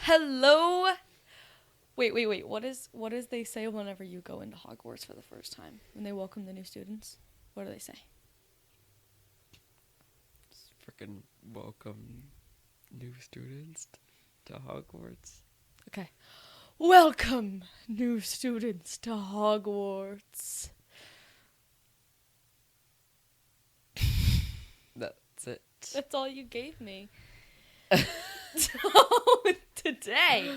Hello. Wait. What is they say whenever you go into Hogwarts for the first time? When they welcome the new students? What do they say? Freaking welcome new students to Hogwarts. Okay. Welcome, new students, to Hogwarts. That's it. That's all you gave me. So, today,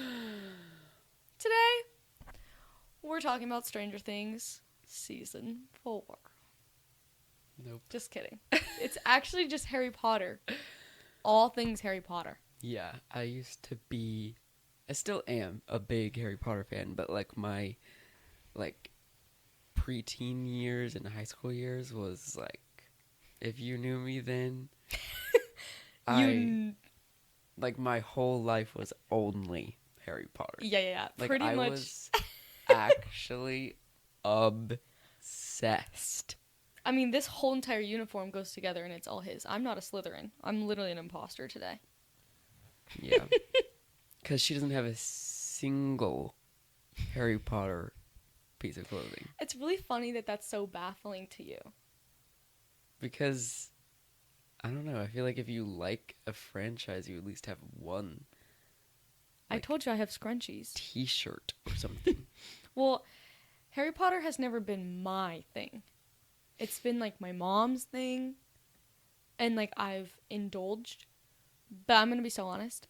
we're talking about Stranger Things Season 4. Nope. Just kidding. It's actually just Harry Potter. All things Harry Potter. Yeah, I still am a big Harry Potter fan, but my preteen years and high school years was if you knew me then, my whole life was only Harry Potter. Yeah. Pretty I much. was actually obsessed. I mean, this whole entire uniform goes together and it's all his. I'm not a Slytherin. I'm literally an imposter today. Yeah. Because she doesn't have a single Harry Potter piece of clothing. It's really funny that that's so baffling to you. Because, I don't know, I feel like if you like a franchise, you at least have one. I told you I have scrunchies. T-shirt or something. Well, Harry Potter has never been my thing. It's been my mom's thing. And I've indulged. But I'm going to be so honest.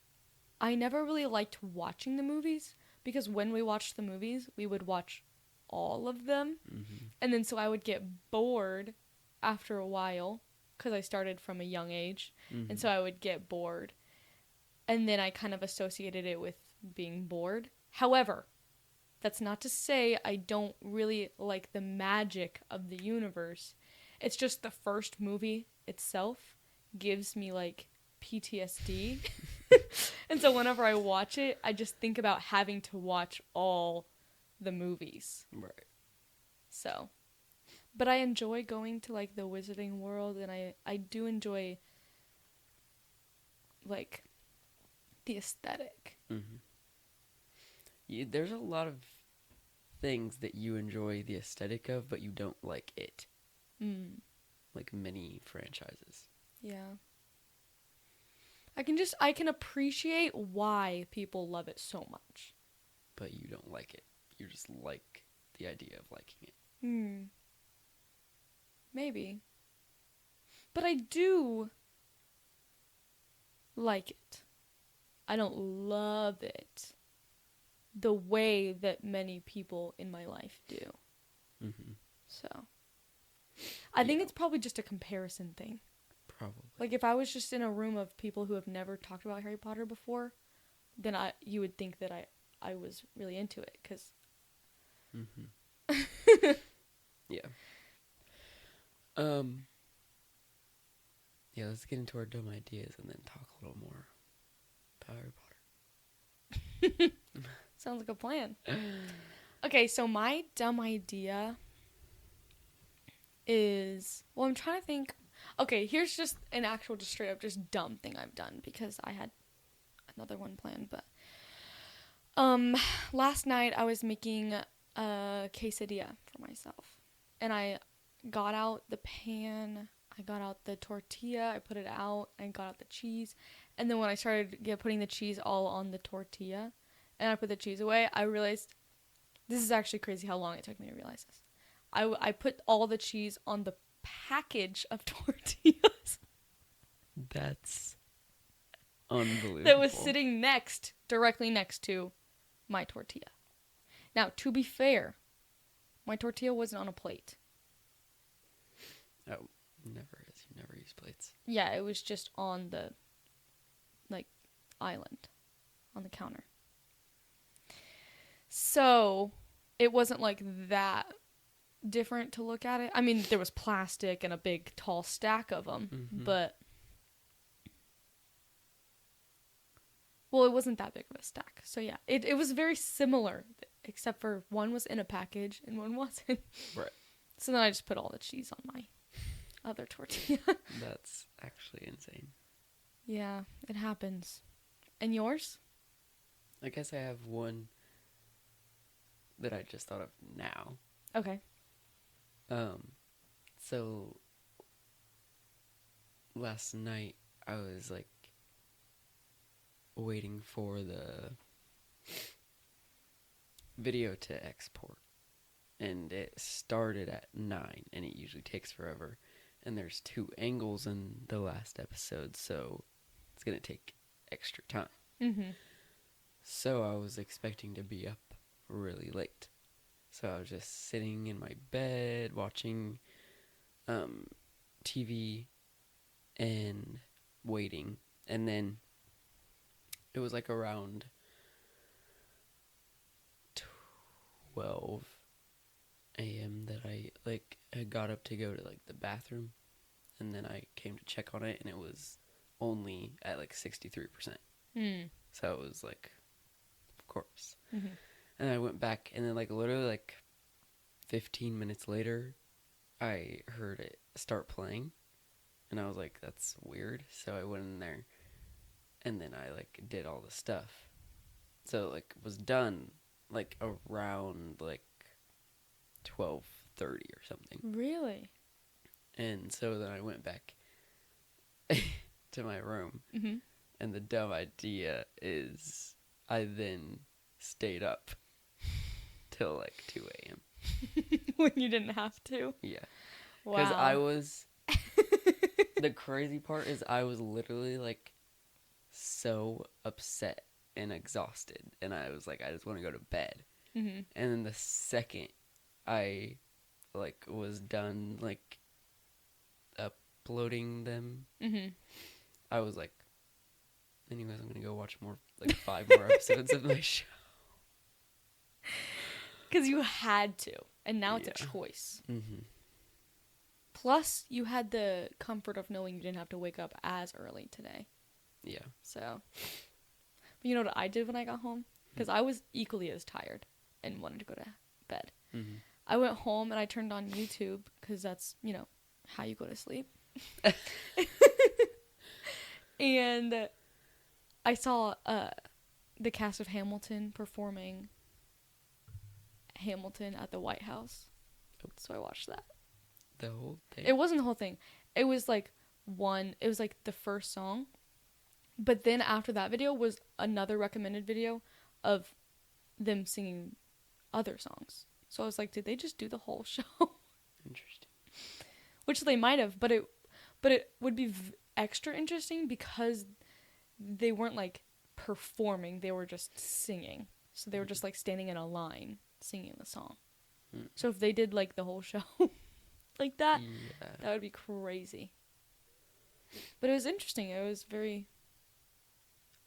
I never really liked watching the movies. Because when we watched the movies, we would watch all of them. Mm-hmm. And then so I would get bored after a while. Because I started from a young age. Mm-hmm. And so I would get bored. And then I kind of associated it with being bored. However, that's not to say I don't really like the magic of the universe. It's just the first movie itself gives me PTSD. And so whenever I watch it, I just think about having to watch all the movies. Right. So, but I enjoy going to the Wizarding World, and I do enjoy the aesthetic. Mm-hmm. There's a lot of things that you enjoy the aesthetic of, but you don't like it. Like many franchises. Yeah. I can appreciate why people love it so much. But you don't like it. You just like the idea of liking it. Maybe. But I do like it. I don't love it the way that many people in my life do. Mm-hmm. So, I think it's probably just a comparison thing. Probably. If I was just in a room of people who have never talked about Harry Potter before, then you would think that I was really into it, because... Mm-hmm. Yeah. Yeah, let's get into our dumb ideas and then talk a little more about Harry Potter. Sounds like a plan. Okay, so my dumb idea is... Well, I'm trying to think... Okay, here's just an actual, just straight up, just dumb thing I've done, because I had another one planned, but... Last night I was making a quesadilla for myself. And I got out the pan, I got out the tortilla, I put it out, I got out the cheese. And then when I started putting the cheese all on the tortilla, and I put the cheese away, I realized... This is actually crazy how long it took me to realize this. I put all the cheese on the package of tortillas. That's unbelievable. That was sitting directly next to my tortilla. Now, to be fair, my tortilla wasn't on a plate. Oh, never is. You never use plates. Yeah, it was just on the, island, on the counter. So, it wasn't that different to look at it. I mean, there was plastic and a big tall stack of them, but... Well, it wasn't that big of a stack. So, yeah, it was very similar, except for one was in a package and one wasn't. Right. So then I just put all the cheese on my other tortilla. That's actually insane. Yeah, it happens. And yours? I guess I have one that I just thought of now. Okay. So last night I was like waiting for the video to export, and it started at 9, and it usually takes forever, and there's 2 angles in the last episode, so it's gonna take extra time. Mm-hmm. So I was expecting to be up really late, so I was just sitting in my bed watching TV and waiting, and then it was like around 12 a.m. that I got up to go to like the bathroom, and then I came to check on it, and it was only at like 63%. So it was like, of course. Mm-hmm. And I went back, and then like literally like 15 minutes later, I heard it start playing, and I was like, that's weird. So I went in there, and then I like did all the stuff. So like was done like around like 12:30 or something. Really? And so then I went back to my room, Mm-hmm. and the dumb idea is I then stayed up till like 2 a.m. When you didn't have to. Yeah. Wow. Because I was... The crazy part is I was literally like so upset and exhausted, and I was like, I just want to go to bed. Mm-hmm. And then the second I like was done like uploading them, Mm-hmm. I was like, anyways, I'm gonna go watch more, like 5 more episodes of my show. Because you had to, and now it's a Yeah. choice. Mm-hmm. Plus, you had the comfort of knowing you didn't have to wake up as early today. Yeah. So, but you know what I did when I got home? Because I was equally as tired and wanted to go to bed. Mm-hmm. I went home and I turned on YouTube because that's, you know, how you go to sleep. And I saw the cast of Hamilton performing Hamilton at the White House. So I watched that. The whole thing. It wasn't the whole thing. It was like the first song. But then after that video was another recommended video of them singing other songs. So I was like, did they just do the whole show? Interesting. Which they might have, but it would be extra interesting because they weren't like performing, they were just singing. So they were just like standing in a line singing the song. Mm. So if they did like the whole show like that, Yeah. that would be crazy. But it was interesting. It was very...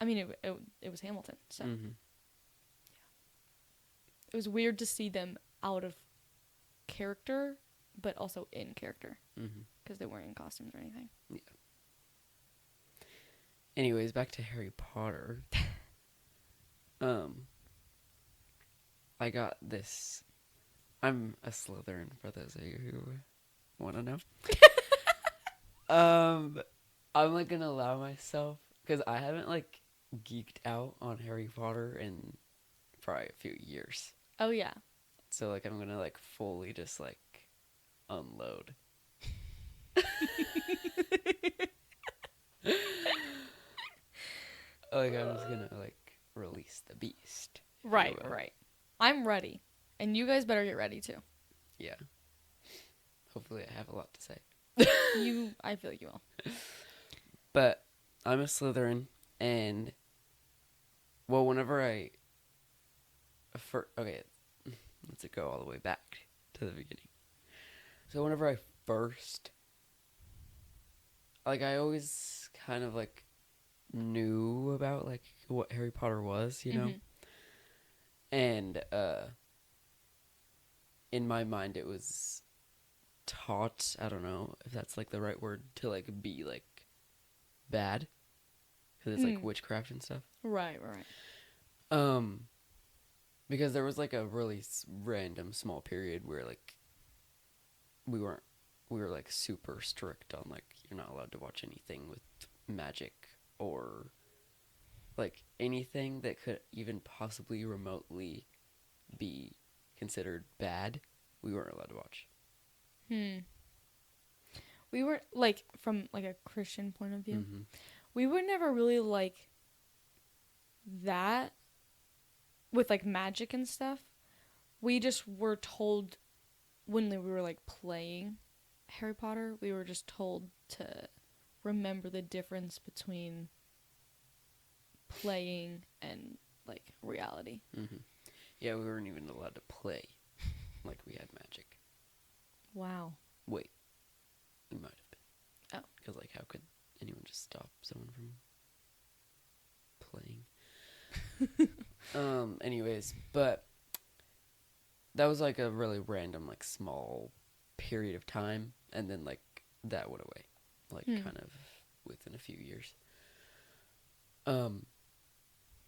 I mean, it was Hamilton, so... Mm-hmm. It was weird to see them out of character, but also in character. Mm-hmm. Because they weren't in costumes or anything. Yeah. Anyways, back to Harry Potter. I got this. I'm a Slytherin, for those of you who want to know. I'm like gonna allow myself, because I haven't like geeked out on Harry Potter in probably a few years. Oh, yeah. So like I'm gonna like fully just like unload. Like I'm just gonna like release the beast. if you Right, will. right. I'm ready. And you guys better get ready, too. Yeah. Hopefully I have a lot to say. I feel you will. But I'm a Slytherin, and well, whenever okay, let's go all the way back to the beginning. So whenever I first, like, I always kind of like knew about like what Harry Potter was, you know, Mhm. and in my mind it was taught, I don't know if that's like the right word, to like be like bad, because it's like witchcraft and stuff. Right, right. Because there was like a really random small period where like we were like super strict on like you're not allowed to watch anything with magic or like anything that could even possibly remotely be considered bad, we weren't allowed to watch. We were like, from like a Christian point of view, Mm-hmm. we were never really like that with like magic and stuff. We just were told when we were like playing Harry Potter, we were just told to remember the difference between playing and like reality. Mm-hmm. Yeah, we weren't even allowed to play like we had magic. Wow. Wait, we might have been. Oh. Because, like, how could anyone just stop someone from playing? Anyways, but that was, like, a really random, like, small period of time, and then, like, that went away. Like, kind of within a few years.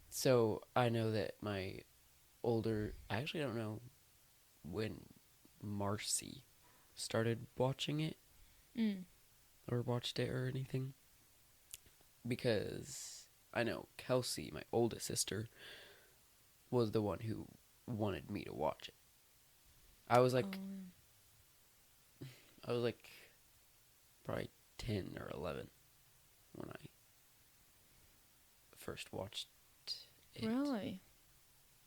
So I know that I actually don't know when Marcy started watching it or watched it or anything, because I know Kelsey, my oldest sister, was the one who wanted me to watch it. I was like probably 10 or 11 when I first watched it. Really?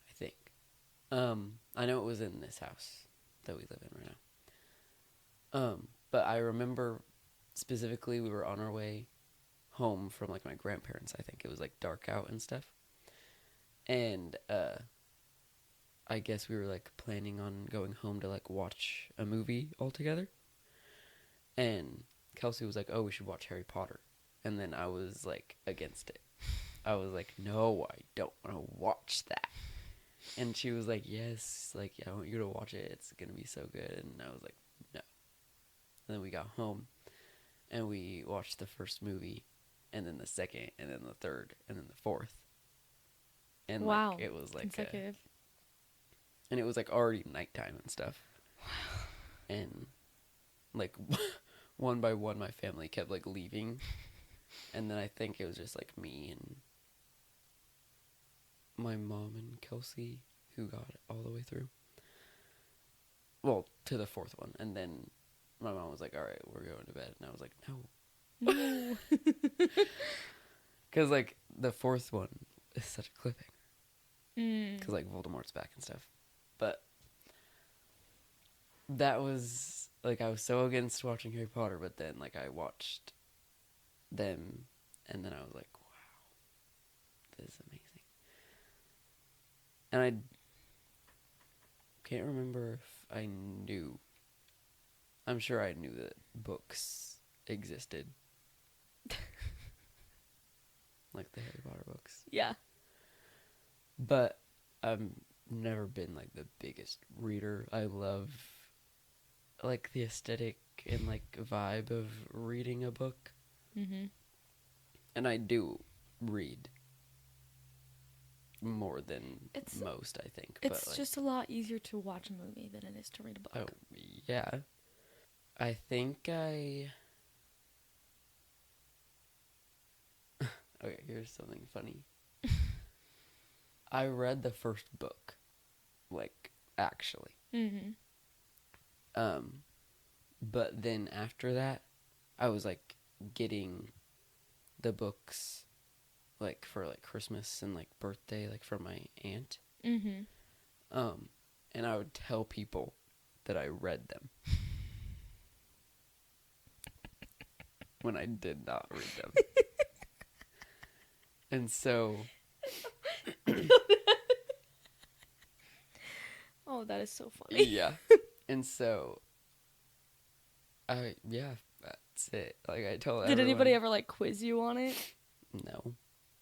I think. I know it was in this house that we live in right now. But I remember specifically we were on our way home from like my grandparents. I think it was like dark out and stuff. And I guess we were like planning on going home to like watch a movie all together. And Kelsey was like, "Oh, we should watch Harry Potter." And then I was like against it. I was like, "No, I don't want to watch that." And she was like, "Yes, like I want you to watch it. It's gonna be so good." And I was like, "No." And then we got home, and we watched the first movie, and then the second, and then the third, and then the fourth. And wow. like it was like consecutive. and it was like already nighttime and stuff. And like one by one, my family kept like leaving, and then I think it was just like me and my mom and Kelsey who got it all the way through. Well, to the fourth one, and then my mom was like, "All right, we're going to bed," and I was like, "No," No. because like the fourth one is such a cliffhanger, because like Voldemort's back and stuff. But that was like I was so against watching Harry Potter, but then like I watched them, and then I was like, "Wow, this is amazing." And I can't remember if I knew. I'm sure I knew that books existed. Like the Harry Potter books. Yeah. But I've never been like the biggest reader. I love like the aesthetic and like vibe of reading a book. Mm-hmm. And I do read more than It's- most, I think. It's but, like, just a lot easier to watch a movie than it is to read a book. Oh, yeah. I think I... Okay, here's something funny. I read the first book, like, actually. Mm-hmm. But then after that, I was, like, getting the books, like, for, like, Christmas and, like, birthday, like, from my aunt. Mm-hmm. And I would tell people that I read them. When I did not read them. And so... Oh, that is so funny. Yeah. And so... yeah, that's it. Like, I told Did everyone... anybody ever, like, quiz you on it? No.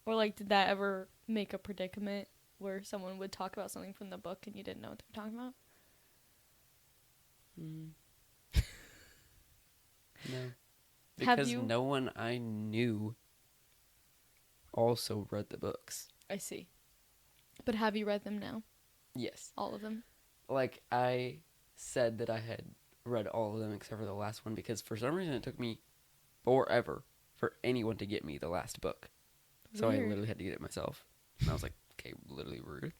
Or, like, did that ever make a predicament where someone would talk about something from the book and you didn't know what they were talking about? No. Have Because you- no one I knew also read the books. I see. But have you read them now? Yes. All of them? Like, I said that I had read all of them except for the last one because for some reason it took me forever for anyone to get me the last book. So I Weird. literally had to get it myself. And I was like, okay, literally rude.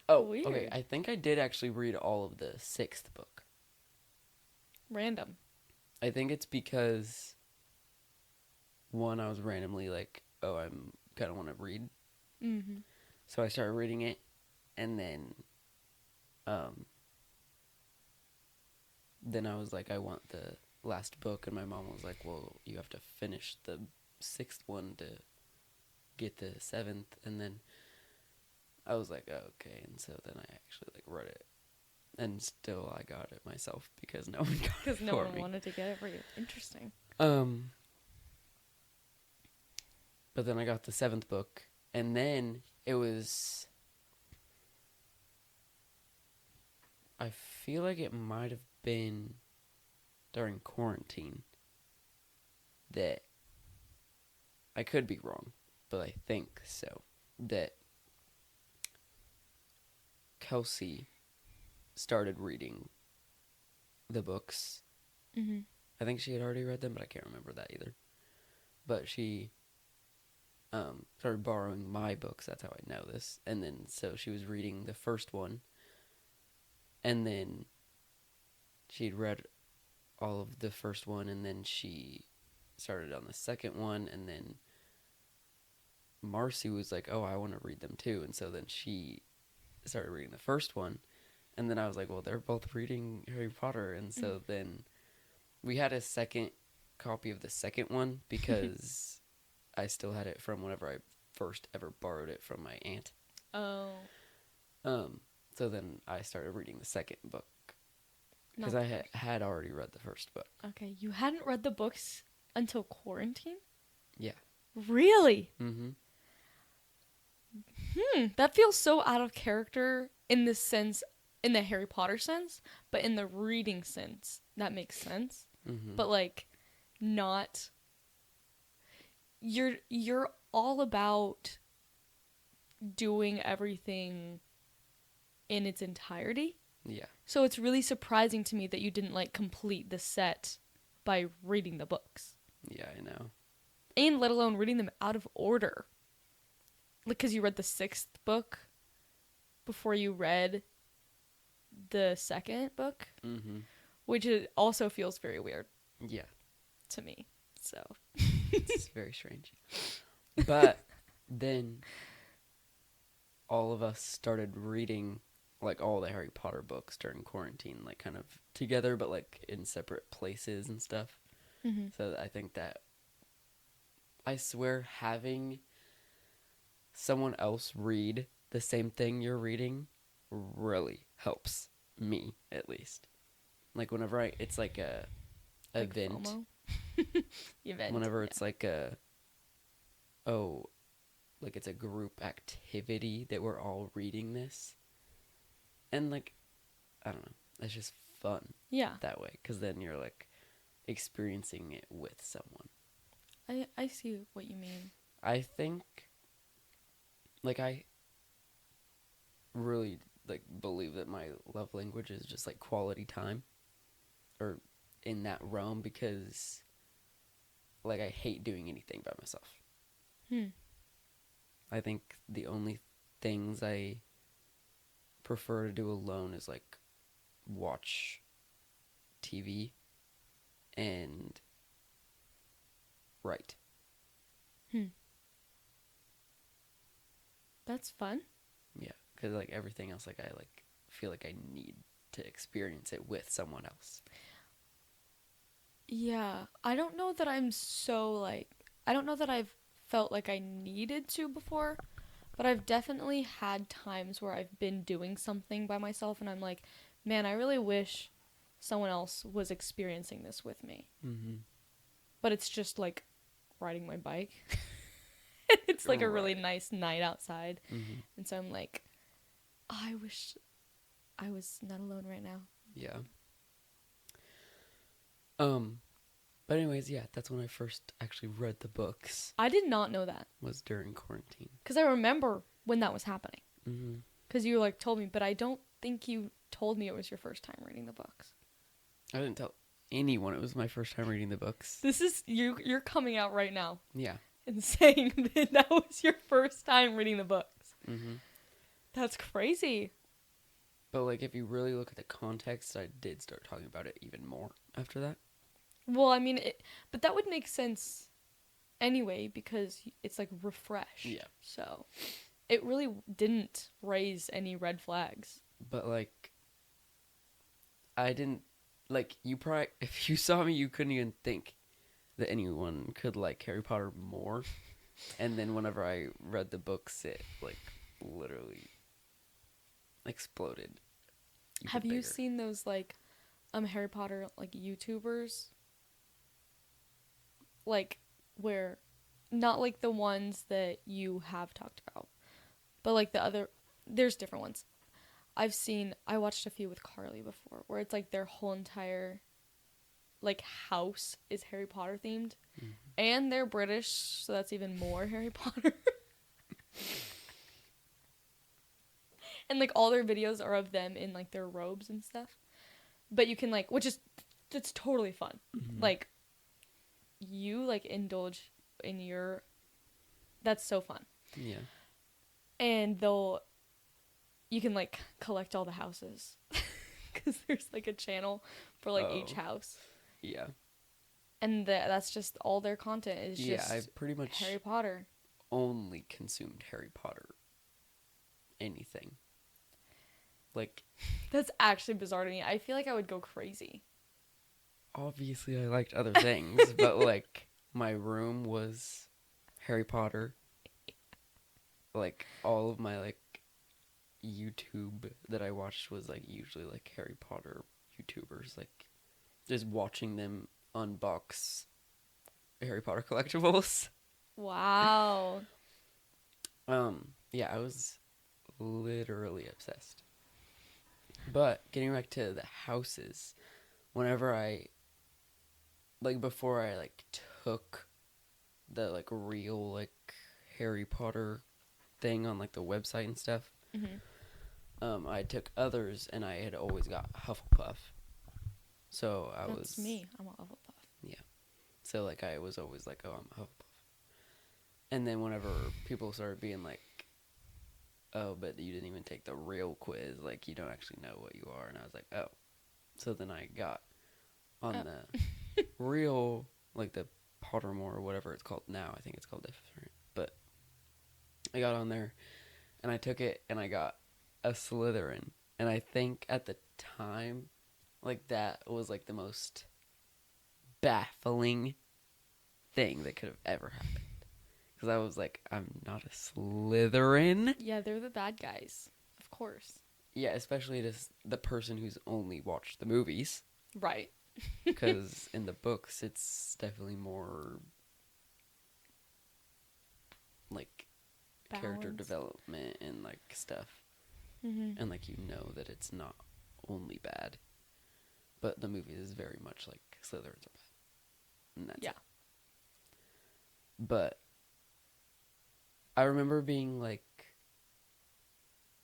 Oh, okay. Weird. I think I did actually read all of the 6th book. Random. I think it's because, one, I was randomly like, oh, I'm kind of want to read. Mm-hmm. So I started reading it, and then I was like, I want the last book, and my mom was like, well, you have to finish the 6th one to get the 7th, and then I was like, oh, okay, and so then I actually like read it, and still I got it myself because no one got it Because no for one me. wanted to get it for you. Interesting. But then I got the 7th book, and then it was, I feel like it might have been during quarantine that, I could be wrong, but I think so, that Kelsey started reading the books. Mm-hmm. I think she had already read them, but I can't remember that either. But she started borrowing my books. That's how I know this. And then, so she was reading the first one. And then she'd read all of the first one. And then she started on the second one. And then Marcy was like, oh, I want to read them too. And so then she started reading the first one. And then I was like, well, they're both reading Harry Potter. And so then we had a second copy of the second one because I still had it from whenever I first ever borrowed it from my aunt. Oh. So then I started reading the second book because Not I the had already read the first book. Okay, you hadn't read the books until quarantine? Yeah. Really? Mm-hmm. That feels so out of character in the sense, in the Harry Potter sense, but in the reading sense, that makes sense. Mm-hmm. But like, not. You're all about doing everything in its entirety. Yeah. So it's really surprising to me that you didn't like complete the set by reading the books. Yeah, I know. And let alone reading them out of order. Like, because you read the 6th book before you read the second book, Mm-hmm. which also feels very weird Yeah. to me. So, It's very strange. But then all of us started reading like all the Harry Potter books during quarantine, like kind of together, but like in separate places and stuff. mm-hmm. So I think that, I swear, having someone else read the same thing you're reading really helps me, at least. Like whenever it's like a Like event, FOMO? Event. whenever yeah. it's like like it's a group activity that we're all reading this, and like, I don't know, it's just fun Yeah. that way, because then you're like experiencing it with someone. I see what you mean. I think, like, I really like believe that my love language is just like quality time, or in that realm, because like I hate doing anything by myself. I think the only things I prefer to do alone is like watch TV and write. That's fun. Yeah, because like everything else, like I like feel like I need to experience it with someone else. Yeah. I don't know that I'm so like, I don't know that I've felt like I needed to before, but I've definitely had times where I've been doing something by myself and I'm like, man, I really wish someone else was experiencing this with me. Mm-hmm. But it's just like riding my bike. It's like a really Right. nice night outside. Mm-hmm. And so I'm like, I wish I was not alone right now. Yeah. But anyways, yeah, that's when I first actually read the books, I did not know that. was during quarantine. Because I remember when that was happening. Mm-hmm. Because you like told me, but I don't think you told me it was your first time reading the books. I didn't tell anyone. It was my first time reading the books. This is you're coming out right now Yeah. and saying that was your first time reading the books. Mm-hmm. That's crazy. But, like, if you really look at the context, I did start talking about it even more after that. Well, I mean, but that would make sense anyway because it's like refreshed. Yeah. So it really didn't raise any red flags. But, like, I didn't, like, you probably, if you saw me, you couldn't even think that anyone could like Harry Potter more. And then whenever I read the books, it, like, literally exploded. Have you bigger. seen those, like, Harry Potter, like, YouTubers? Like, where, not like the ones that you have talked about, but like the other, there's different ones. I watched a few with Carly before, where it's like their whole entire, like, house is Harry Potter themed. Mm-hmm. And they're British, so that's even more Harry Potter. And, like, all their videos are of them in, like, their robes and stuff. But you can, like, it's totally fun. Mm-hmm. Like, you, like, indulge in that's so fun. Yeah. And you can, like, collect all the houses. Because there's, like, a channel for, like, each house. Yeah. And that's just all their content is just I pretty much Harry Potter. only consumed Harry Potter. Anything. Like, That's actually bizarre to me. I feel like I would go crazy. obviously I liked other things, but, like, my room was Harry Potter. Like, all of my, like, YouTube that I watched was, like, usually, like, Harry Potter YouTubers. Like, just watching them unbox Harry Potter collectibles. Wow. Yeah, I was literally obsessed. But getting back to the houses, whenever I, like, before I, like, took the, like, real, like, Harry Potter thing on, like, the website and stuff, I took others, and I had always got Hufflepuff. So That's me. I'm a Hufflepuff. Yeah. So, like, I was always like, oh, I'm a Hufflepuff. And then whenever people started being like, oh, but you didn't even take the real quiz, like, you don't actually know what you are. And I was like, oh. So then I got on the real, like, the Pottermore or whatever it's called now. I think it's called different. But I got on there, and I took it, and I got a Slytherin. And I think at the time, like, that was, like, the most baffling thing that could have ever happened. Because I was like, I'm not a Slytherin. Yeah, they're the bad guys. Of course. Yeah, especially to the person who's only watched the movies. Right. Because in the books, it's definitely more, like, character Balance. development and, like, stuff. Mm-hmm. And, like, you know that it's not only bad. But the movie is very much like Slytherins are bad. And that's it. But I remember being like,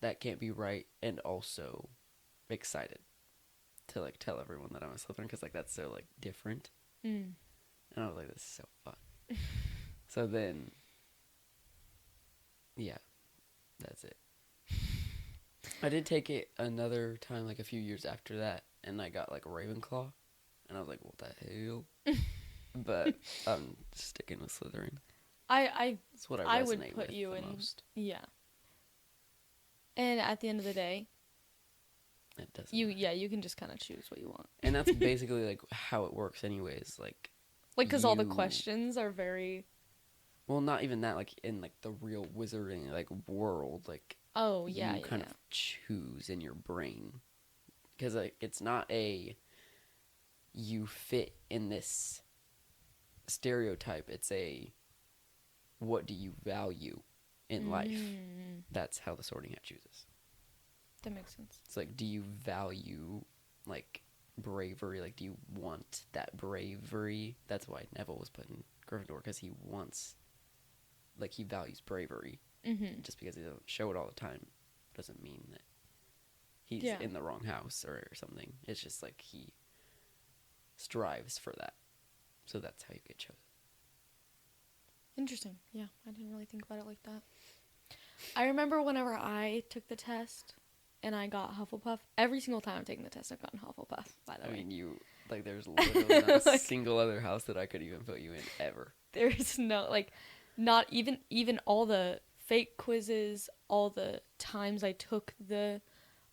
that can't be right, and also excited to, like, tell everyone that I'm a Slytherin, because, like, that's so, like, different. Mm. And I was like, this is so fun. So then, yeah, that's it. I did take it another time, like, a few years after that, and I got, like, a Ravenclaw, and I was like, what the hell? But I'm sticking with Slytherin. That's what I would resonate put with you the in most. Yeah. And at the end of the day, It doesn't you can just kind of choose what you want. And that's basically, like, how it works anyways. Like, because all the questions are very... Well, not even that. Like, in, like, the real wizarding, like, world, like... Oh, yeah, you kind of choose in your brain. Because, like, it's not you fit in this stereotype. It's what do you value in life? That's how the Sorting Hat chooses. That makes sense. It's like, do you value, like, bravery? Like, do you want that bravery? That's why Neville was put in Gryffindor, because he wants, like, he values bravery. Mm-hmm. Just because he doesn't show it all the time doesn't mean that he's in the wrong house or something. It's just like he strives for that. So that's how you get chosen. Interesting. Yeah, I didn't really think about it like that. I remember whenever I took the test and I got Hufflepuff, every single time I've taken the test, I've gotten Hufflepuff, by the I way. mean, you, like, there's literally not a Like- single other house that I could even put you in ever. There's no, like, not even all the fake quizzes, all the times I took the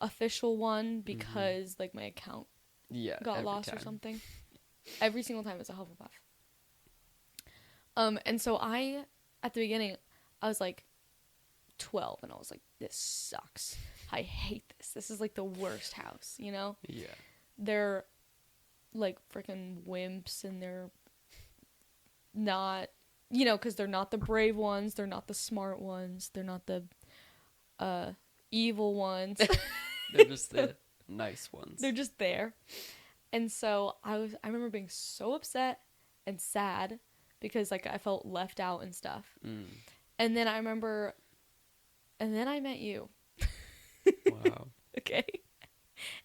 official one because, like, my account Yeah. got every lost or time. something. Every single time it's a Hufflepuff. And so at the beginning, I was like 12, and I was like, this sucks. I hate this. This is like the worst house, you know? Yeah. They're like freaking wimps, and they're not, you know, because they're not the brave ones, they're not the smart ones, they're not the evil ones. They're just the nice ones. They're just there. And so I remember being so upset and sad because like I felt left out and stuff. Mm. And then I remember, and then I met you. Wow. Okay.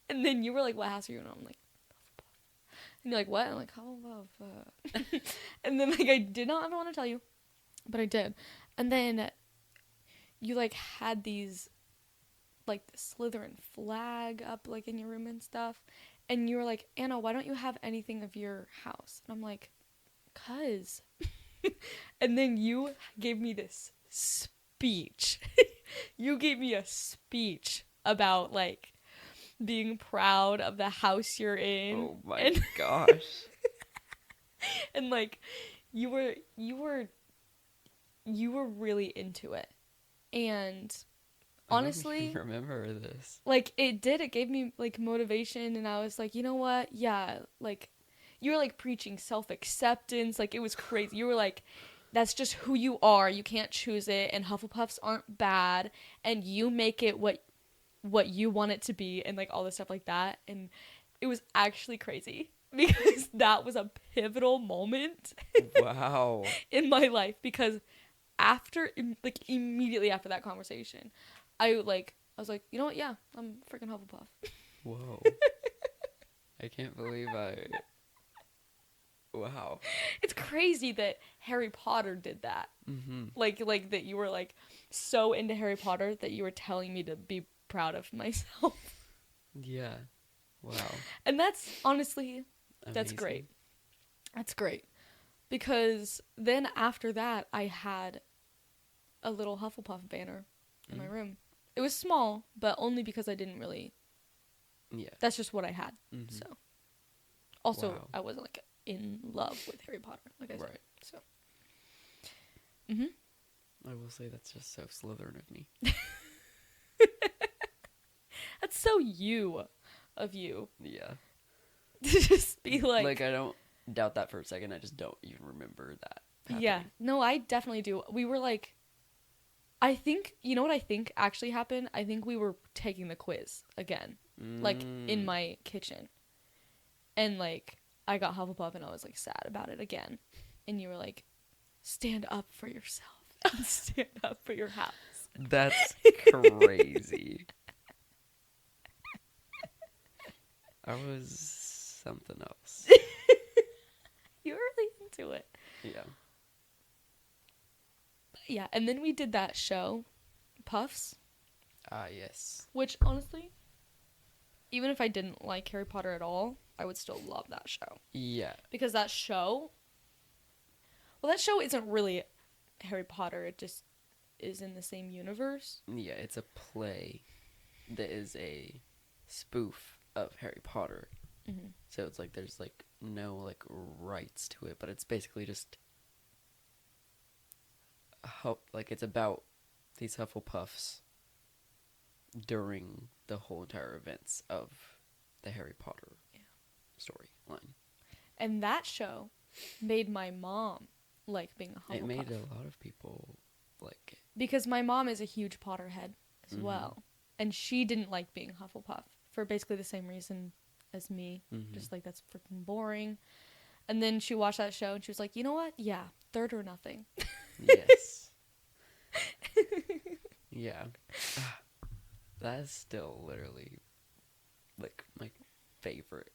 And then you were like, what house are you in? I'm like, Hufflepuff. And you're like, what? I'm like, Hufflepuff. And then like I did not ever want to tell you, but I did. And then you like had these, like the Slytherin flag up like in your room and stuff. And you were like, Anna, why don't you have anything of your house? And I'm like, 'cause. And then you gave me this speech. You gave me a speech about like being proud of the house you're in. Oh my and, gosh. and like you were really into it. And honestly, I don't even remember this. like it gave me like motivation, and I was like, you know what, yeah, like you were like preaching self-acceptance, like it was crazy. You were like, that's just who you are, you can't choose it, and Hufflepuffs aren't bad, and you make it what you want it to be, and like all this stuff like that. And it was actually crazy because that was a pivotal moment Wow. in my life, because after like immediately after that conversation, I was like, you know what? Yeah, I'm freaking Hufflepuff. Whoa. I can't believe Wow. It's crazy that Harry Potter did that. Mm-hmm. Like that you were like so into Harry Potter that you were telling me to be proud of myself. Yeah. Wow. And that's honestly, that's Amazing. great. That's great. Because then after that, I had a little Hufflepuff banner in my room. It was small, but only because I didn't really. Yeah. That's just what I had. Mhm. So, also, Wow. I wasn't like in love with Harry Potter, like I said. Right. So, I will say that's just so Slytherin of me. that's so you, of you, Yeah. to just be like, I don't doubt that for a second. I just don't even remember that. yeah, happening. no, I definitely do. We were like, I think, you know what I think actually happened? I think we were taking the quiz again, like in my kitchen, and like I got Hufflepuff and I was like sad about it again, and you were like, stand up for yourself and stand up for your house. That's crazy. I was something else. You were really into it. Yeah. Yeah, and then we did that show, Puffs, Ah, yes. which honestly, even if I didn't like Harry Potter at all, I would still love that show. Yeah. Because that show isn't really Harry Potter, it just is in the same universe. Yeah, it's a play that is a spoof of Harry Potter. Mm-hmm. So it's like there's like no like rights to it, but it's basically just like it's about these Hufflepuffs during the whole entire events of the Harry Potter storyline. And that show made my mom like being a Hufflepuff. It made a lot of people like it. Because my mom is a huge Potterhead as Mhm. well. And she didn't like being Hufflepuff for basically the same reason as me. Mhm. Just like, that's freaking boring. And then she watched that show and she was like, you know what? Yeah, third or nothing. Yes. Yeah. That is still literally like my favorite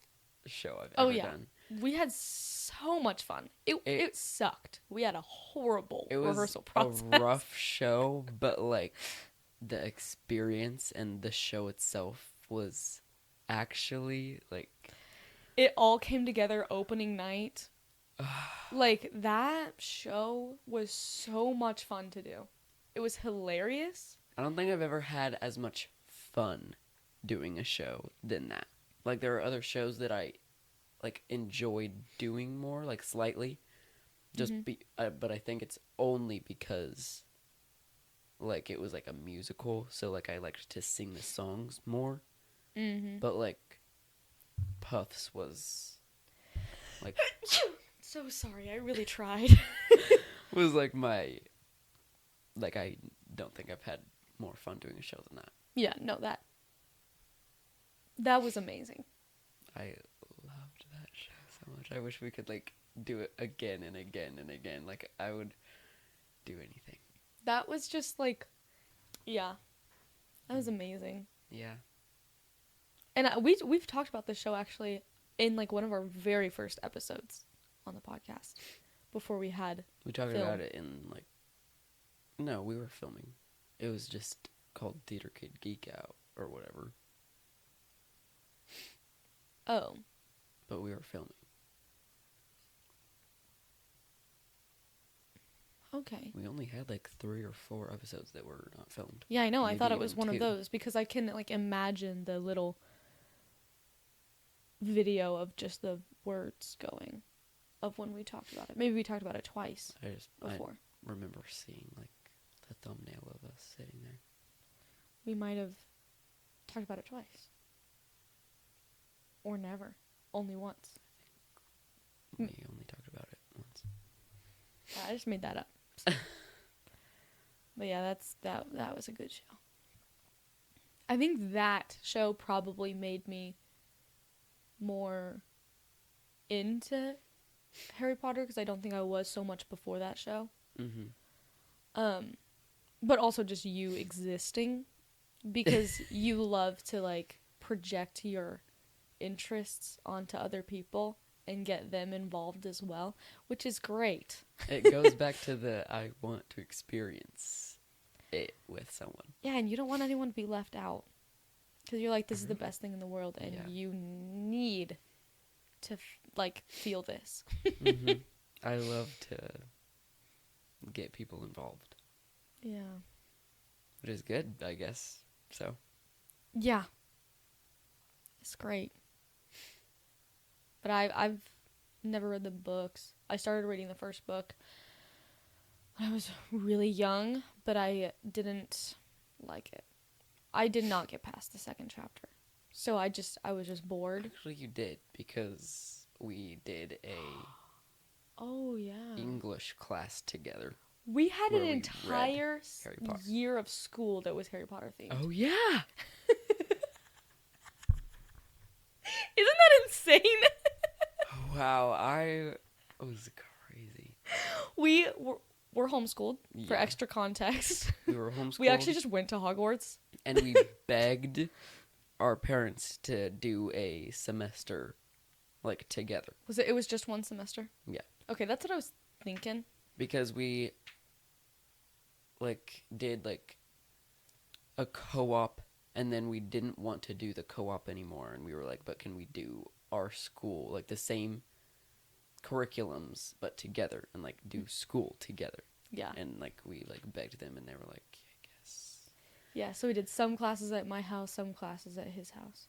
show I've Oh, ever yeah. done. We had so much fun. It sucked. We had a horrible It was rehearsal a process. rough show, but like the experience and the show itself was actually like It all came together opening night. Like, that show was so much fun to do. It was hilarious. I don't think I've ever had as much fun doing a show than that. Like there are other shows that I like enjoyed doing more, like slightly, but I think it's only because like it was like a musical, so like I liked to sing the songs more. Mm-hmm. But like Puffs was like So sorry, I really tried. was like my like I don't think I've had more fun doing a show than that. Yeah, no, that was amazing. I loved that show so much. I wish we could like do it again and again and again. Like I would do anything. That was just like, yeah, that was amazing. Yeah. And we've talked about this show actually in like one of our very first episodes on the podcast before we had We talked film. about it in like no, we were filming. It was just called Theater Kid Geek Out or whatever. Oh. But we were filming. Okay. We only had like 3 or 4 episodes that were not filmed. Yeah, I know. I Maybe thought it was even one 2. of those because I can like imagine the little video of just the words going of when we talked about it. Maybe we talked about it twice I before. remember seeing like the thumbnail of us sitting there. We might have talked about it twice. Or never. Only once. We only talked about it once. I just made that up. But yeah, that was a good show. I think that show probably made me more into Harry Potter because I don't think I was so much before that show. Mm-hmm. But also just you existing because you love to like project your interests onto other people and get them involved as well, which is great. It goes back to the I want to experience it with someone. Yeah, and you don't want anyone to be left out because you're like, this is the best thing in the world, and Yeah. you need to like feel this. Mm-hmm. I love to get people involved, Yeah. which is good, I guess. So Yeah. It's great. But I've never read the books. I started reading the first book when I was really young, but I didn't like it. I did not get past the second chapter. So I was just bored. actually, you did because we did a Oh, yeah. English class together. We had where an we entire Harry Potter. year of school that was Harry Potter themed. Oh yeah. Isn't that insane? Wow, I was crazy. We're homeschooled for Yeah. extra context. We were homeschooled. We actually just went to Hogwarts. and we begged our parents to do a semester like together It was just one semester? Yeah. Okay, that's what I was thinking. because we like did like a co-op and then we didn't want to do the co-op anymore and we were like, but can we do our school like the same curriculums but together and like do school together? Yeah. And like we like begged them and they were like, I guess. Yeah, so we did some classes at my house, some classes at his house.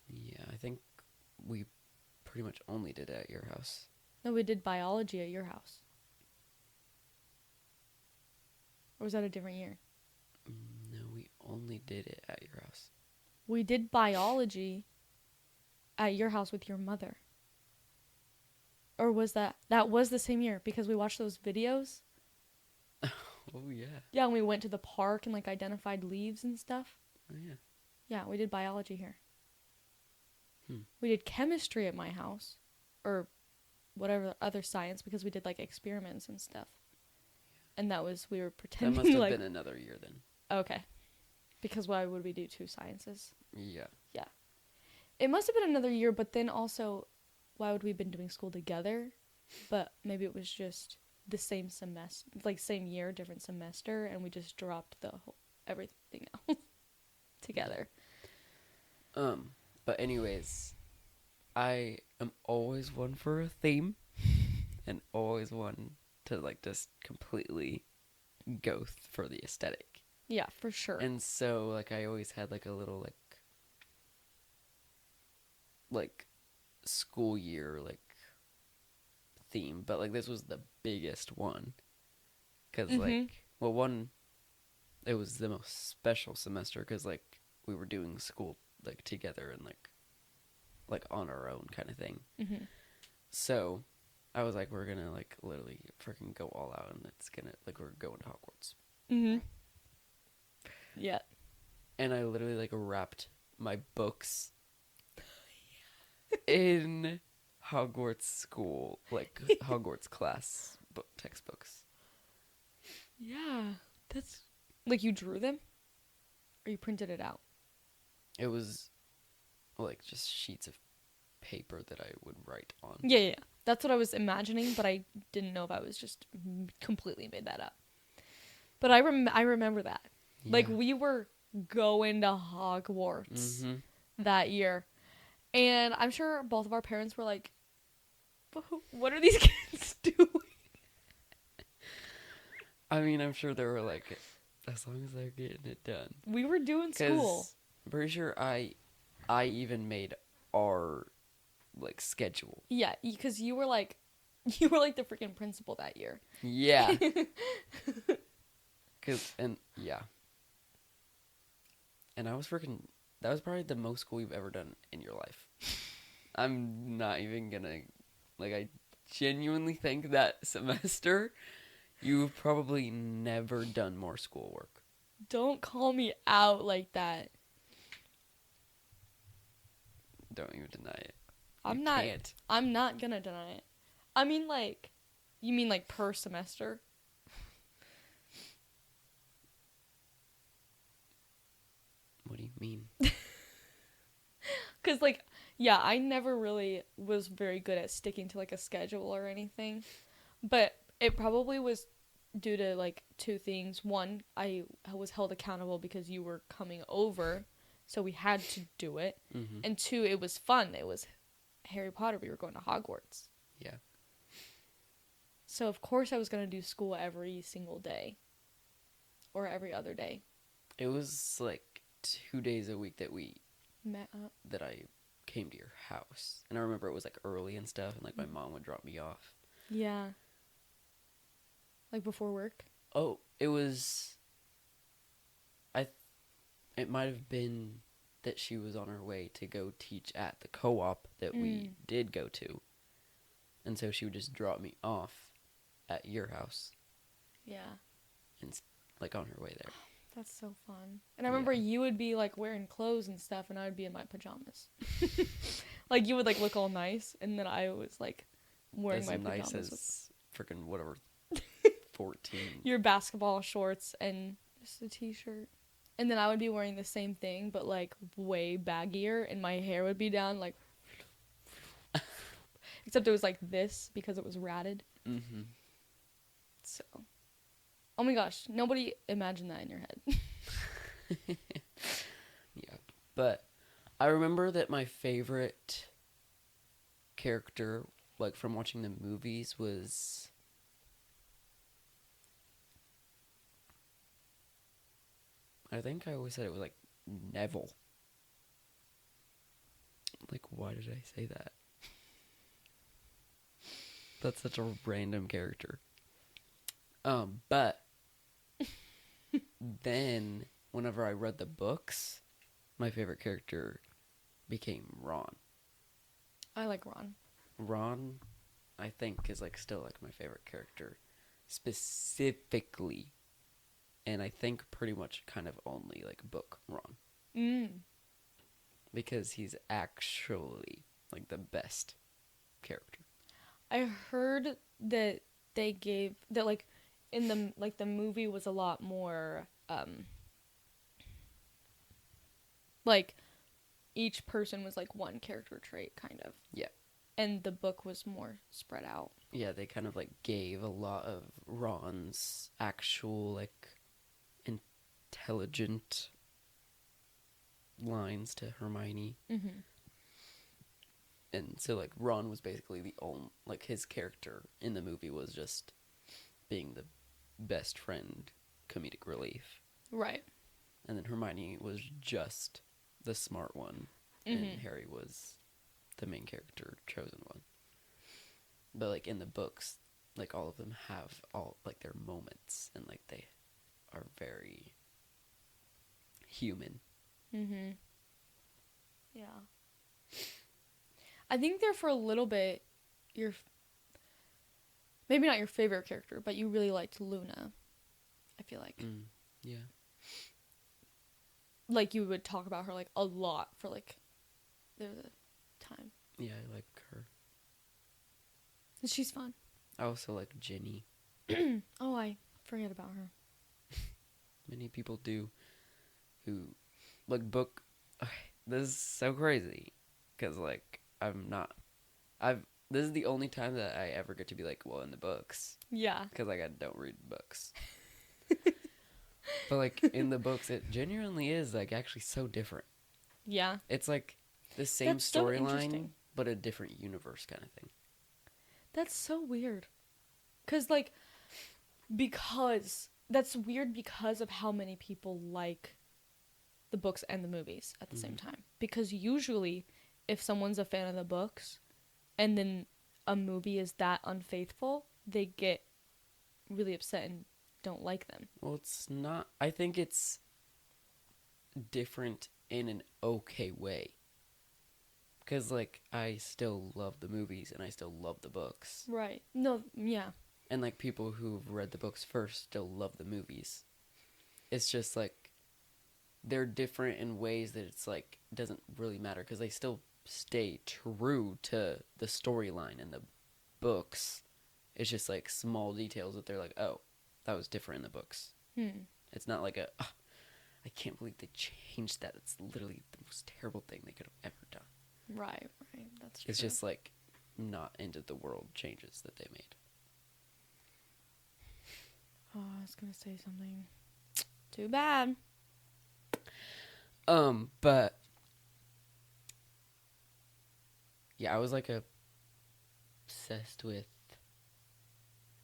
Yeah, I think we pretty much only did it at your house. No, we did biology at your house. Or was that a different year? No, we only did it at your house. We did biology at your house with your mother. Or was that was the same year because we watched those videos? Oh yeah. Yeah, and we went to the park and like identified leaves and stuff. Oh yeah. Yeah, we did biology here. Hmm. We did chemistry at my house or whatever other science because we did like experiments and stuff. And we were That pretending must have like been another year then. okay. Because why would we do two sciences? Yeah. It must have been another year, but then also, why would we have been doing school together? But maybe it was just the same semester, like same year, different semester, and we just dropped the whole everything else together. But anyways, I am always one for a theme, and always one to like just completely go for the aesthetic. Yeah, for sure. And so like I always had like a little like school year like theme, but like this was the biggest one because like well one it was the most special semester because like we were doing school like together and like on our own kind of thing. So I was like, we're gonna like literally freaking go all out, and it's gonna like we're going to Hogwarts. Yeah. And I literally like wrapped my books in Hogwarts school, like Hogwarts class book textbooks. Yeah, that's like you drew them, or you printed it out. It was like just sheets of paper that I would write on. Yeah. That's what I was imagining, but I didn't know if I was just completely made that up. But I remember that. Yeah. Like we were going to Hogwarts that year, and I'm sure both of our parents were like, "What are these kids doing?" I mean, I'm sure they were like, as long as they're getting it done. We were doing school. I'm pretty sure I even made our like schedule. Yeah, because you were like the freaking principal that year. Yeah. And I was freaking. That was probably the most school you've ever done in your life. I'm not even gonna. Like, I genuinely think that semester, you've probably never done more schoolwork. Don't call me out like that. Don't even deny it. I'm not gonna deny it. I mean, like, you mean like per semester? What do you mean? Because, like, yeah, I never really was very good at sticking to, like, a schedule or anything. But it probably was due to, like, two things. One, I was held accountable because you were coming over, so we had to do it. And two, it was fun. It was Harry Potter. We were going to Hogwarts. Yeah. So, of course, I was going to do school every single day. Or every other day. It was, like, 2 days a week that Met up. that I came to your house. And I remember it was, like, early and stuff, and, like, my mom would drop me off. Yeah. Like, before work? Oh, it was... It might have been that she was on her way to go teach at the co-op that we did go to. And so she would just drop me off at your house. Yeah. And, like, on her way there. That's so fun. And I remember you would be, like, wearing clothes and stuff, and I would be in my pajamas. Like, you would, like, look all nice, and then I was, like, wearing my pajamas. As nice as freaking whatever, 14. Your basketball shorts and just a t-shirt. And then I would be wearing the same thing, but, like, way baggier, and my hair would be down, like... Except it was, like, this, because it was ratted. So... Oh my gosh, nobody imagined that in your head. Yeah. But I remember that my favorite character, like, from watching the movies was... I think I always said it was, like, Neville. Like, why did I say that? That's such a random character. But then whenever I read the books, my favorite character became Ron. I like Ron. Ron, I think, is like still like my favorite character specifically. And I think pretty much kind of only like book Ron. Because he's actually like the best character. I heard that they gave that like in the like the movie was a lot more like each person was like one character trait, kind of. Yeah. And the book was more spread out. Yeah, they kind of like gave a lot of Ron's actual like intelligent lines to Hermione. Mm-hmm. And so like Ron was basically the only, like his character in the movie was just being the best friend, comedic relief. Right. And then Hermione was just the smart one, and Harry was the main character, chosen one. But like in the books, like all of them have all like their moments, and like they are very human. Mm-hmm. Yeah. I think they're for a little bit your, maybe not your favorite character, but you really liked Luna. I feel like. Yeah. Like you would talk about her like a lot for like the time. Yeah, I like her. And she's fun. I also like Ginny. Oh, I forget about her. Many people do. Who, like, book. Okay, this is so crazy, because like this is the only time that I ever get to be like, well, in the books, Yeah. because like I don't read books. But like in the books, it genuinely is like actually so different. Yeah. It's like the same That's so storyline, interesting. but a different universe kind of thing. That's so weird. Because that's weird because of how many people like the books and the movies at the same time. Because usually, if someone's a fan of the books and then a movie is that unfaithful, they get really upset and don't like them. Well, it's not. I think it's different in an okay way. Because, like, I still love the movies and I still love the books. Right. No, yeah. And, like, people who've read the books first still love the movies. It's just, like, they're different in ways that it's, like, doesn't really matter. Because they still stay true to the storyline in the books. It's just, like, small details that they're like, oh, that was different in the books. It's not like I can't believe they changed that. It's literally the most terrible thing they could have ever done. Right. That's true. It's just like not end of the world changes that they made. Oh, I was gonna say something. Too bad. But yeah, I was like obsessed with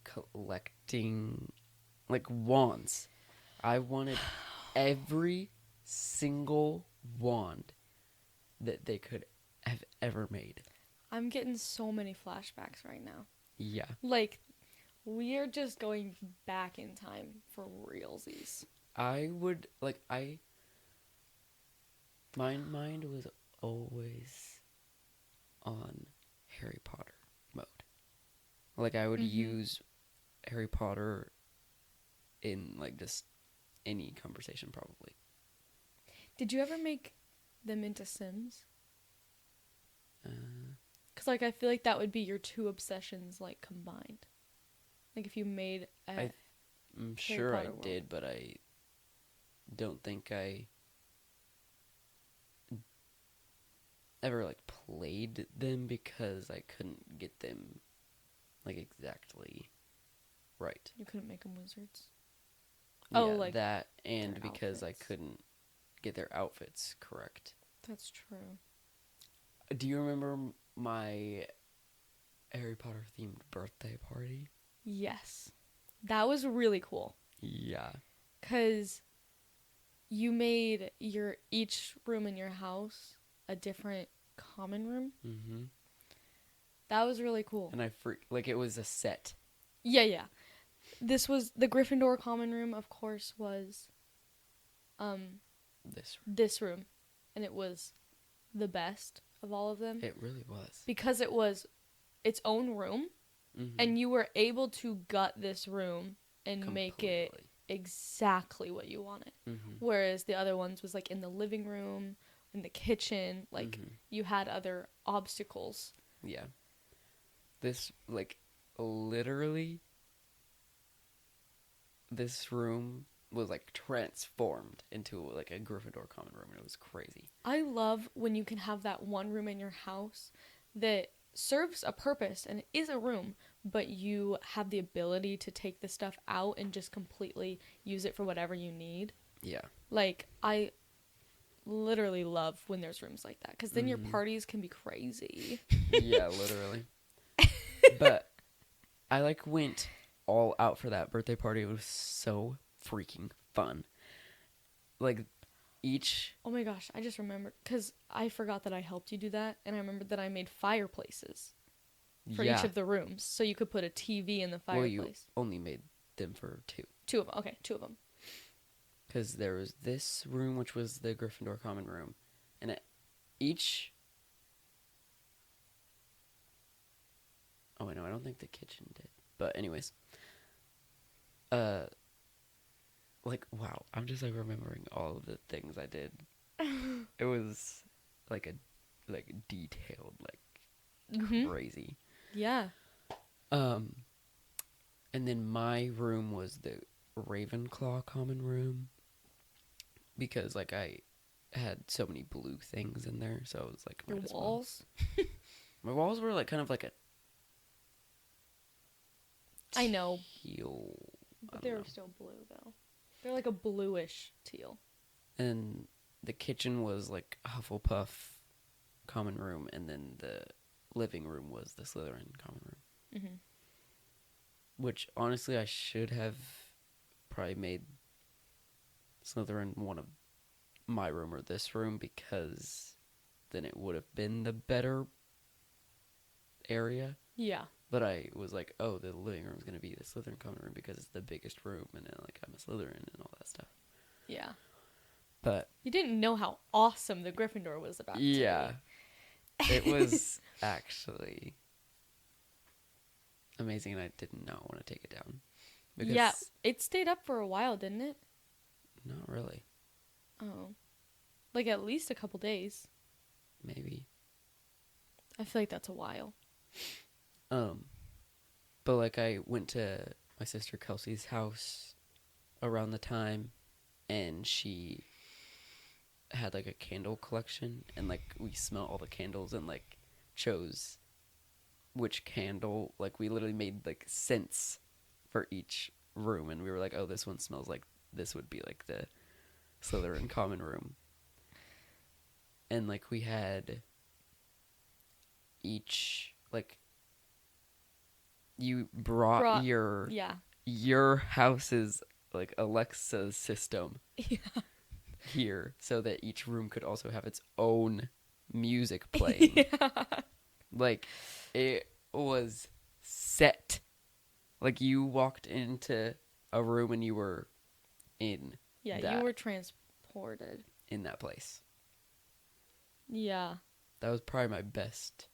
collecting like wands. I wanted every single wand that they could have ever made. I'm getting so many flashbacks right now. Yeah. Like, we're just going back in time for realsies. My mind was always on Harry Potter mode. Like, I would use Harry Potter in, like, just any conversation, probably. Did you ever make them into Sims? Because, like, I feel like that would be your two obsessions, like, combined. Like, if you made I'm sure I did, but I don't think I ever, like, played them because I couldn't get them, like, exactly right. You couldn't make them wizards? Yeah, Oh, like that, and their because outfits. I couldn't get their outfits correct. That's true. Do you remember my Harry Potter themed birthday party? Yes. That was really cool. Yeah. Because you made each room in your house a different common room. Mm-hmm. That was really cool. And like it was a set. Yeah. This was the Gryffindor common room, of course, was this room, and it was the best of all of them. It really was. Because it was its own room, and you were able to gut this room and make it exactly what you wanted. Whereas the other ones was like in the living room, in the kitchen, like you had other obstacles. Yeah. This, like, literally, this room was like transformed into like a Gryffindor common room, and it was crazy. I love when you can have that one room in your house that serves a purpose and is a room, but you have the ability to take the stuff out and just completely use it for whatever you need. Yeah. Like, I literally love when there's rooms like that, because then your Mhm. parties can be crazy. Yeah, literally. But I like went all out for that birthday party. It was so freaking fun. Like each Oh my gosh, I just remembered, because I forgot that I helped you do that, and I remembered that I made fireplaces for each of the rooms, so you could put a TV in the well, you fireplace. only made them for two. Two of them. Okay, two of them. Because there was this room, which was the Gryffindor common room, and each. Oh, wait, no, I don't think the kitchen did. But anyways, like wow, I'm just like remembering all of the things I did. It was like detailed, like Mm-hmm. crazy. Yeah. And then my room was the Ravenclaw common room because like I had so many blue things in there, so I was like, Your might as well. walls. My walls were like kind of like a I know, teal, but I they don't were know. still blue though. They're like a bluish teal. And the kitchen was like Hufflepuff common room, and then the living room was the Slytherin common room. Mm-hmm. Which honestly, I should have probably made Slytherin one of my room or this room, because then it would have been the better area. Yeah. But I was like, oh, the living room is going to be the Slytherin common room because it's the biggest room, and then, like I'm a Slytherin and all that stuff. Yeah. But You didn't know how awesome the Gryffindor was about to yeah, be. it was actually amazing, and I did not want to take it down. Because Yeah, it stayed up for a while, didn't it? not really. Oh. Like at least a couple days. Maybe. I feel like that's a while. But like I went to my sister Kelsey's house around the time, and she had like a candle collection, and like we smelled all the candles and like chose which candle. Like we literally made like scents for each room, and we were like, oh, this one smells like this would be like the Slytherin common room. And like we had each like you brought Yeah. your house's like Alexa system Yeah. here, so that each room could also have its own music playing. Yeah. Like it was set. Like you walked into a room and you were in Yeah, that, you were transported. in that place. Yeah. That was probably my best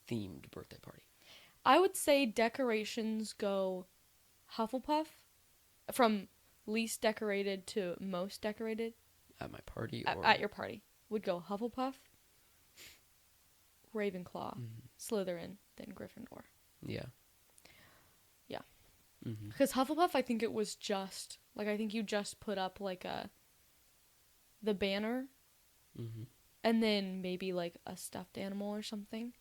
themed birthday party. I would say decorations go Hufflepuff from least decorated to most decorated. At my party, At, or at your party would go Hufflepuff, Ravenclaw, Slytherin, then Gryffindor. yeah. Yeah. Mm-hmm. Because Hufflepuff, I think it was just like, I think you just put up like the banner, Mm-hmm. and then maybe like a stuffed animal or something.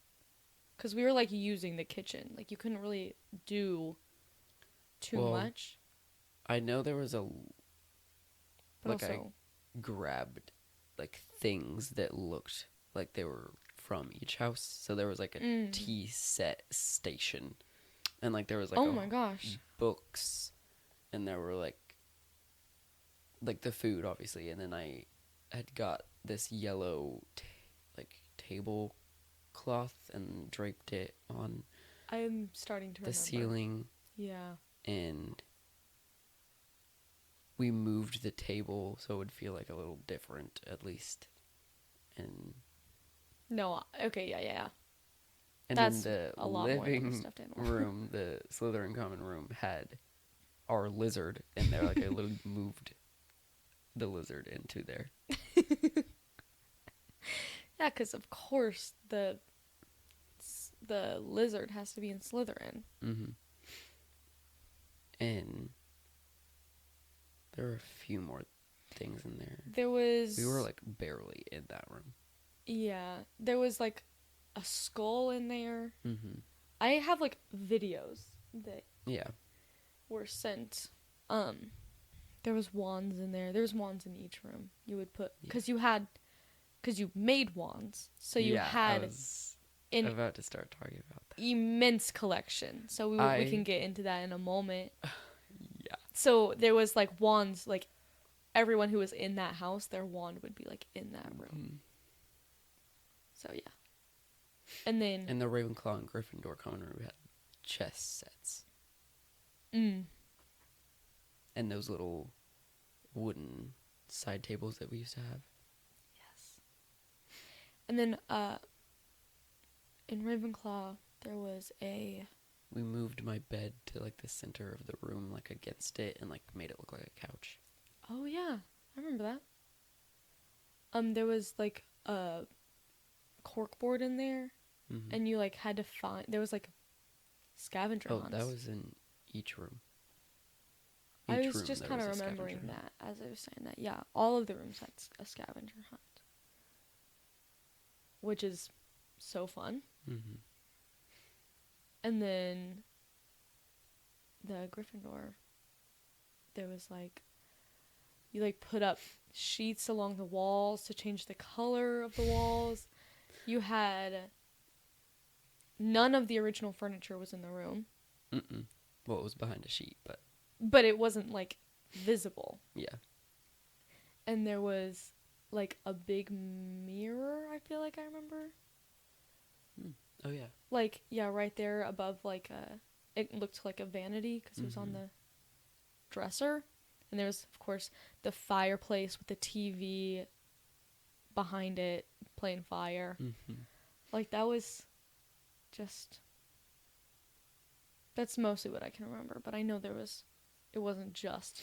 Because we were like using the kitchen, like you couldn't really do too Well, much. I know there was a But like also, grabbed like things that looked like they were from each house. So there was like a tea set station, and like there was like oh my gosh, books, and there were like the food obviously, and then I had got this yellow like tablecloth and draped it on I'm starting to the remember. ceiling, Yeah. and we moved the table so it would feel like a little different at least. And No. Okay. Yeah. and That's then the a lot more than a living stuffed animal. room, the Slytherin common room, had our lizard in there. Like I literally moved the lizard into there. Yeah, because of course the lizard has to be in Slytherin. Mm-hmm. And There were a few more things in there. There was... We were, like, barely in that room. Yeah. There was, like, a skull in there. Mm-hmm. I have, like, videos that Yeah. were sent. There was wands in there. There was wands in each room. You would put... Because you made wands. So you had... I was an about to start talking about that. immense collection. So we can get into that in a moment. Yeah. So there was, like, wands, like, everyone who was in that house, their wand would be, like, in that room. Mm-hmm. So, yeah. And then... In the Ravenclaw and Gryffindor common room, we had chess sets. Mm. And those little wooden side tables that we used to have. Yes. And then, in Ravenclaw, there was a... We moved my bed to, like, the center of the room, like, against it, and, like, made it look like a couch. Oh, yeah. I remember that. There was, like, a corkboard in there, Mm-hmm. and you, like, had to find... There was, like, scavenger hunts. Oh, that was in each room. I Each was room just there kind of was a remembering scavenger hunt. that as I was saying that. Yeah, all of the rooms had a scavenger hunt. Which is so fun. Mm-hmm. And then the Gryffindor, there was like, you like put up sheets along the walls to change the color of the walls. You had, none of the original furniture was in the room. Mm-mm. Well, it was behind a sheet, But it wasn't like visible. yeah. And there was like a big mirror, I feel like I remember. Oh, yeah. Like, yeah, right there above, like, it looked like a vanity because it was on the dresser. And there was, of course, the fireplace with the TV behind it playing fire. Mm-hmm. Like, that was just... That's mostly what I can remember. But I know it wasn't just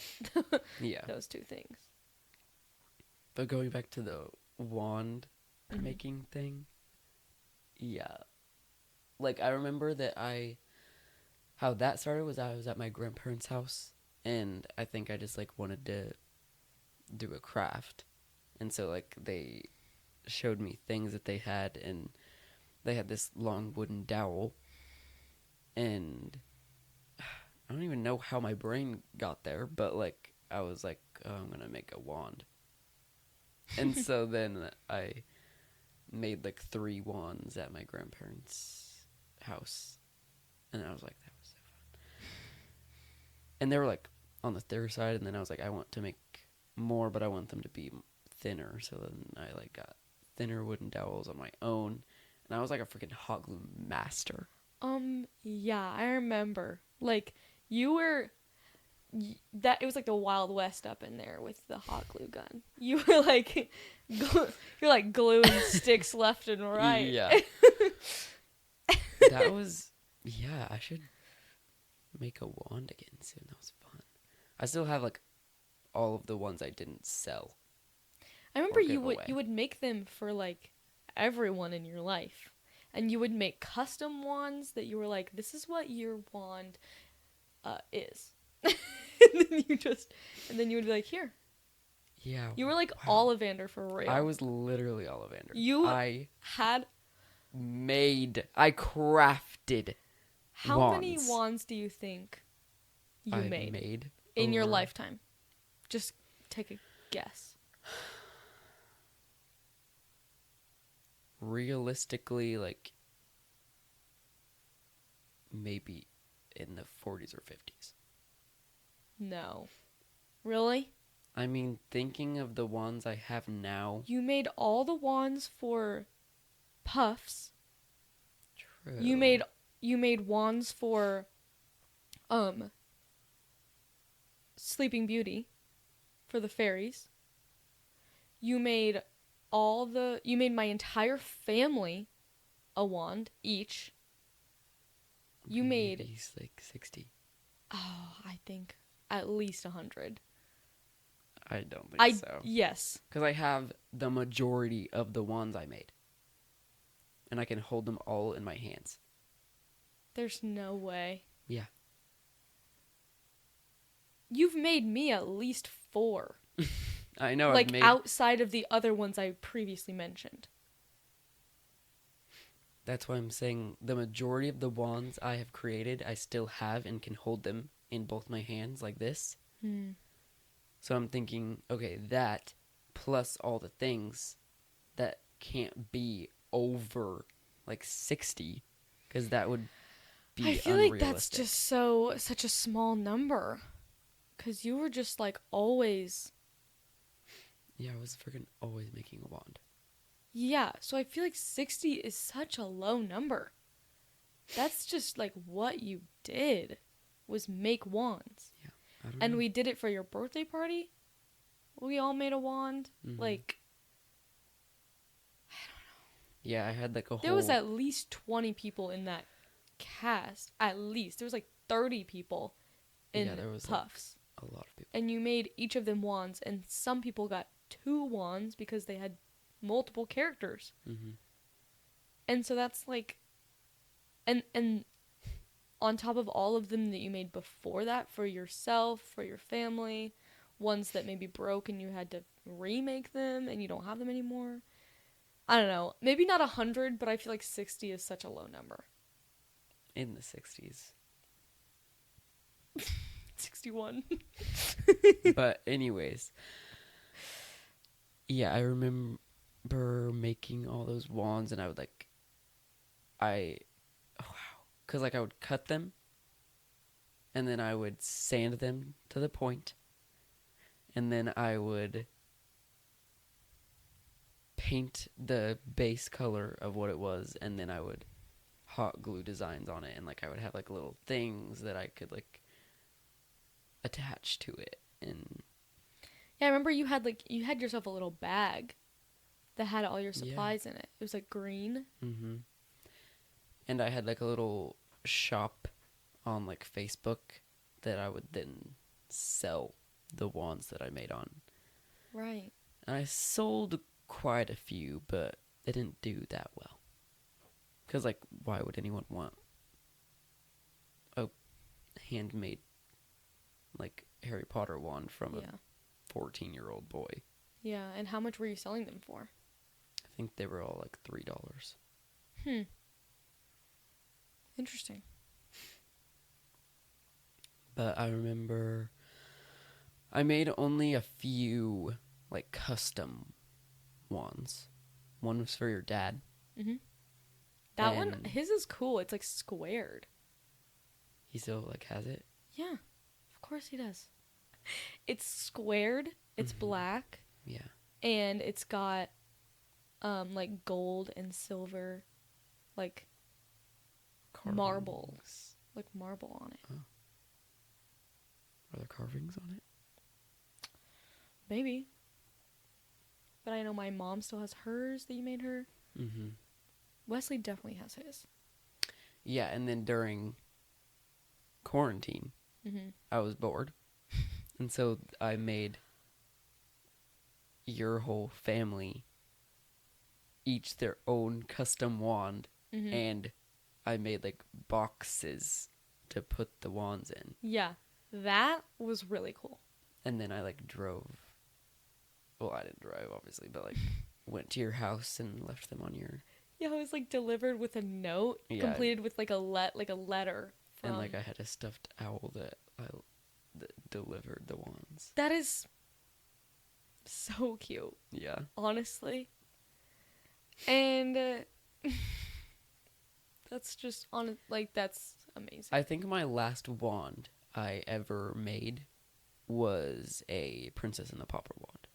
Yeah. those two things. But going back to the wand Mhm. making thing, yeah. Like, I remember that how that started was I was at my grandparents' house, and I think I just, like, wanted to do a craft. And so, like, they showed me things that they had, and they had this long wooden dowel, and I don't even know how my brain got there, but, like, I was like, oh, I'm gonna make a wand. And so then I made, like, 3 wands at my grandparents' house. And I was like, that was so fun. And they were, like, on the thicker side, and then I was like, I want to make more, but I want them to be thinner. So then I, like, got thinner wooden dowels on my own. And I was, like, a freaking hot glue master. Yeah, I remember. Like, you were... That it was like the Wild West up in there with the hot glue gun. You were like, you're like gluing sticks left and right. Yeah. That was, yeah, I should make a wand again soon. That was fun. I still have, like, all of the ones I didn't sell. I remember give away. you would make them for like everyone in your life, and you would make custom wands that you were like, this is what your wand is. and then you would be like, here. Yeah. You were like wow. Ollivander for real. I was literally Ollivander. I crafted How wands. many wands do you think you I made in your lifetime? Just take a guess. Realistically, like, maybe in the 40s or 50s. No. Really? I mean, thinking of the wands I have now. You made all the wands for Puffs. True. You made wands for Sleeping Beauty for the fairies. You made my entire family a wand each. You made Maybe like 60. Oh, I think at least 100. I don't think so. Yes. Because I have the majority of the wands I made. And I can hold them all in my hands. There's no way. Yeah. You've made me at least 4. I know Like I've made. outside of the other ones I previously mentioned. That's why I'm saying the majority of the wands I have created, I still have and can hold them in both my hands like this. Hmm. So I'm thinking, okay, that plus all the things that can't be over like 60, because that would be I feel unrealistic. like that's just such a small number. Cause you were just like always. Yeah, I was freaking always making a wand. Yeah, so I feel like 60 is such a low number. That's just like what you did was make wands. Yeah, I don't And know. we did it for your birthday party. We all made a wand. Mhm. Like Yeah, I had like a there whole. was at least 20 people in that cast. At least there was like 30 people in Yeah, there was Puffs. a lot of people. And you made each of them wands, and some people got 2 wands because they had multiple characters. Mm-hmm. And so that's like and on top of all of them that you made before that for yourself, for your family, ones that maybe broke and you had to remake them and you don't have them anymore. I don't know. Maybe not 100, but I feel like 60 is such a low number. In the 60s. 61. But anyways, yeah, I remember making all those wands, and I would like, because like I would cut them, and then I would sand them to the point, and then I would paint the base color of what it was, and then I would hot glue designs on it, and like I would have like little things that I could like attach to it, and Yeah, I remember you had yourself a little bag that had all your supplies in it. It was like green. mm-hmm. And I had like a little shop on like Facebook that I would then sell the wands that I made on. Right. And I sold quite a few, but it didn't do that well. Because, like, why would anyone want a handmade, like, Harry Potter wand from Yeah. a 14-year-old boy? Yeah, and how much were you selling them for? I think they were all like $3. Interesting. But I remember I made only a few, like, custom wands. One was for your dad. Mhm. That one, And his is cool. It's like squared. he still, like, has it. Yeah. Of course he does. It's squared. It's Mhm. black, Yeah. and it's got like gold and silver like marble. Carvings. Like marble on it. Are there carvings on it? Maybe. But I know my mom still has hers that you made her. Mm-hmm. Wesley definitely has his. Yeah, and then during quarantine, Mhm. I was bored. And so I made your whole family each their own custom wand, Mhm. and I made like boxes to put the wands in. Yeah. That was really cool. And then I like drove. Well, I didn't drive obviously, but like went to your house and left them on your. Yeah, it was like delivered with a note, Yeah. completed with like a letter. From... And like I had a stuffed owl that delivered the wands. That is so cute, Yeah. honestly. And that's just that's amazing. I think my last wand I ever made was a Princess and the Pauper wand.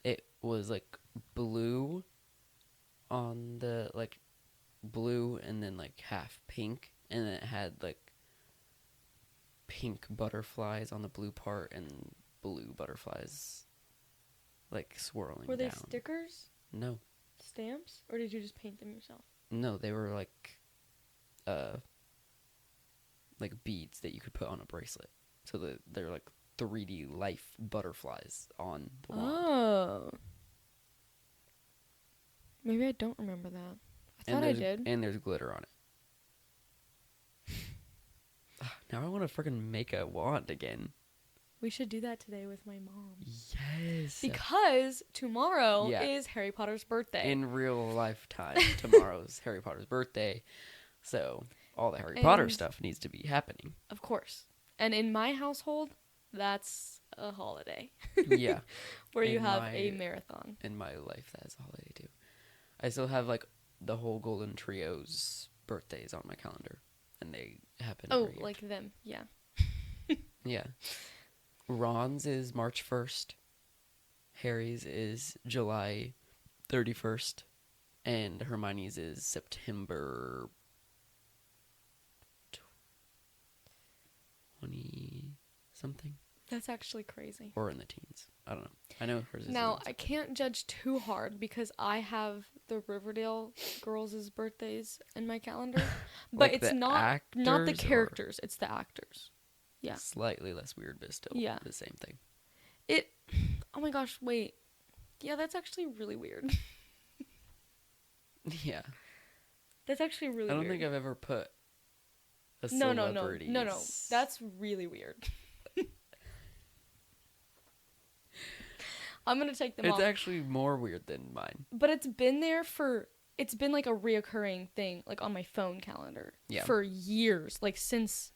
It was like blue on the like blue and then like half pink, and then it had like pink butterflies on the blue part and blue butterflies like swirling Were they down. stickers? No. Stamps? Or did you just paint them yourself? No, they were like beads that you could put on a bracelet. So they're like 3D life butterflies on the wand. Oh. Maybe I don't remember that. I thought I did. And there's glitter on it. Now I want to freaking make a wand again. We should do that today with my mom. Yes. Because tomorrow Yeah. is Harry Potter's birthday. In real lifetime, tomorrow's Harry Potter's birthday. So all the Harry Potter stuff needs to be happening. Of course. And in my household, that's a holiday. Yeah. Where you have a marathon. In my life, that is a holiday too. I still have like the whole Golden Trio's birthdays on my calendar. And they happen every year. Like them. Yeah. Yeah. Ron's is March 1st. Harry's is July 31st. And Hermione's is September 20 something. That's actually crazy. Or in the teens. I don't know. I know hers is. Now, I can't judge too hard because I have the Riverdale girls' birthdays in my calendar. But Like it's the not the actors, characters, it's the actors. Yeah. Slightly less weird, but still the same thing. Oh my gosh, wait. Yeah, that's actually really weird. Yeah. That's actually really weird. I don't think I've ever put a No. celebrity. No. That's really weird. I'm going to take them off. It's actually more weird than mine. But it's been like a reoccurring thing, like on my phone calendar for years, like since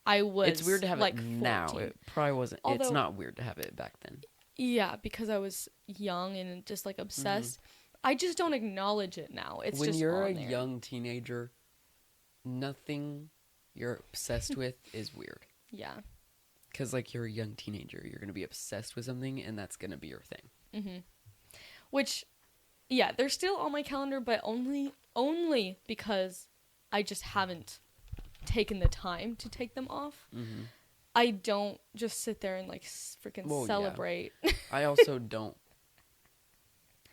I was It's weird to have like it 14. now. It probably wasn't. It's not weird to have it back then. Yeah, because I was young and just like obsessed. I just don't acknowledge it now. It's when just you're on a there. young teenager, nothing you're obsessed with is weird. Yeah. Because, like, you're a young teenager. You're going to be obsessed with something, and that's going to be your thing. Mm-hmm. Which, yeah, they're still on my calendar, but only because I just haven't taken the time to take them off. Mm-hmm. I don't just sit there and, like, freaking celebrate. Yeah. I also don't,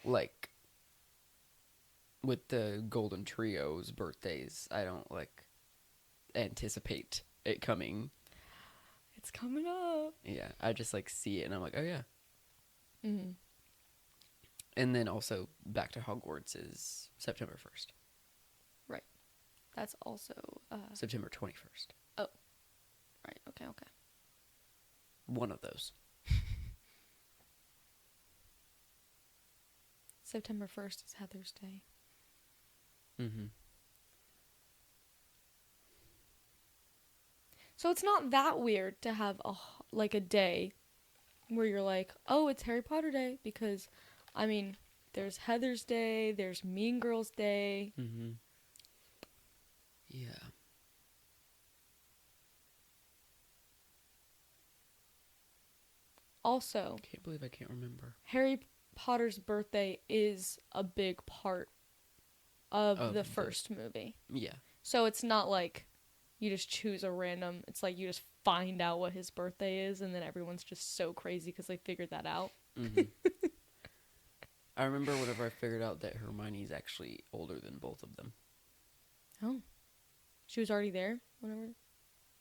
like, with the Golden Trio's birthdays, I don't, like, anticipate it coming. It's coming up. Yeah, I just like see it and I'm like, oh yeah. Mm-hmm. And then also Back to Hogwarts is September 1st. Right. That's also September 21st. Oh. Right. Okay. One of those. September 1st is Heather's Day. Mm-hmm. So it's not that weird to have a day where you're like, oh, it's Harry Potter Day, because, I mean, there's Heather's Day, there's Mean Girls Day. Mm-hmm. Yeah. Also, Can't believe I can't remember. Harry Potter's birthday is a big part of the first movie. Yeah. So it's not like you just choose a random, it's like you just find out what his birthday is, and then everyone's just so crazy because they figured that out. Mm-hmm. I remember whenever I figured out that Hermione's actually older than both of them. Oh. She was already there whenever?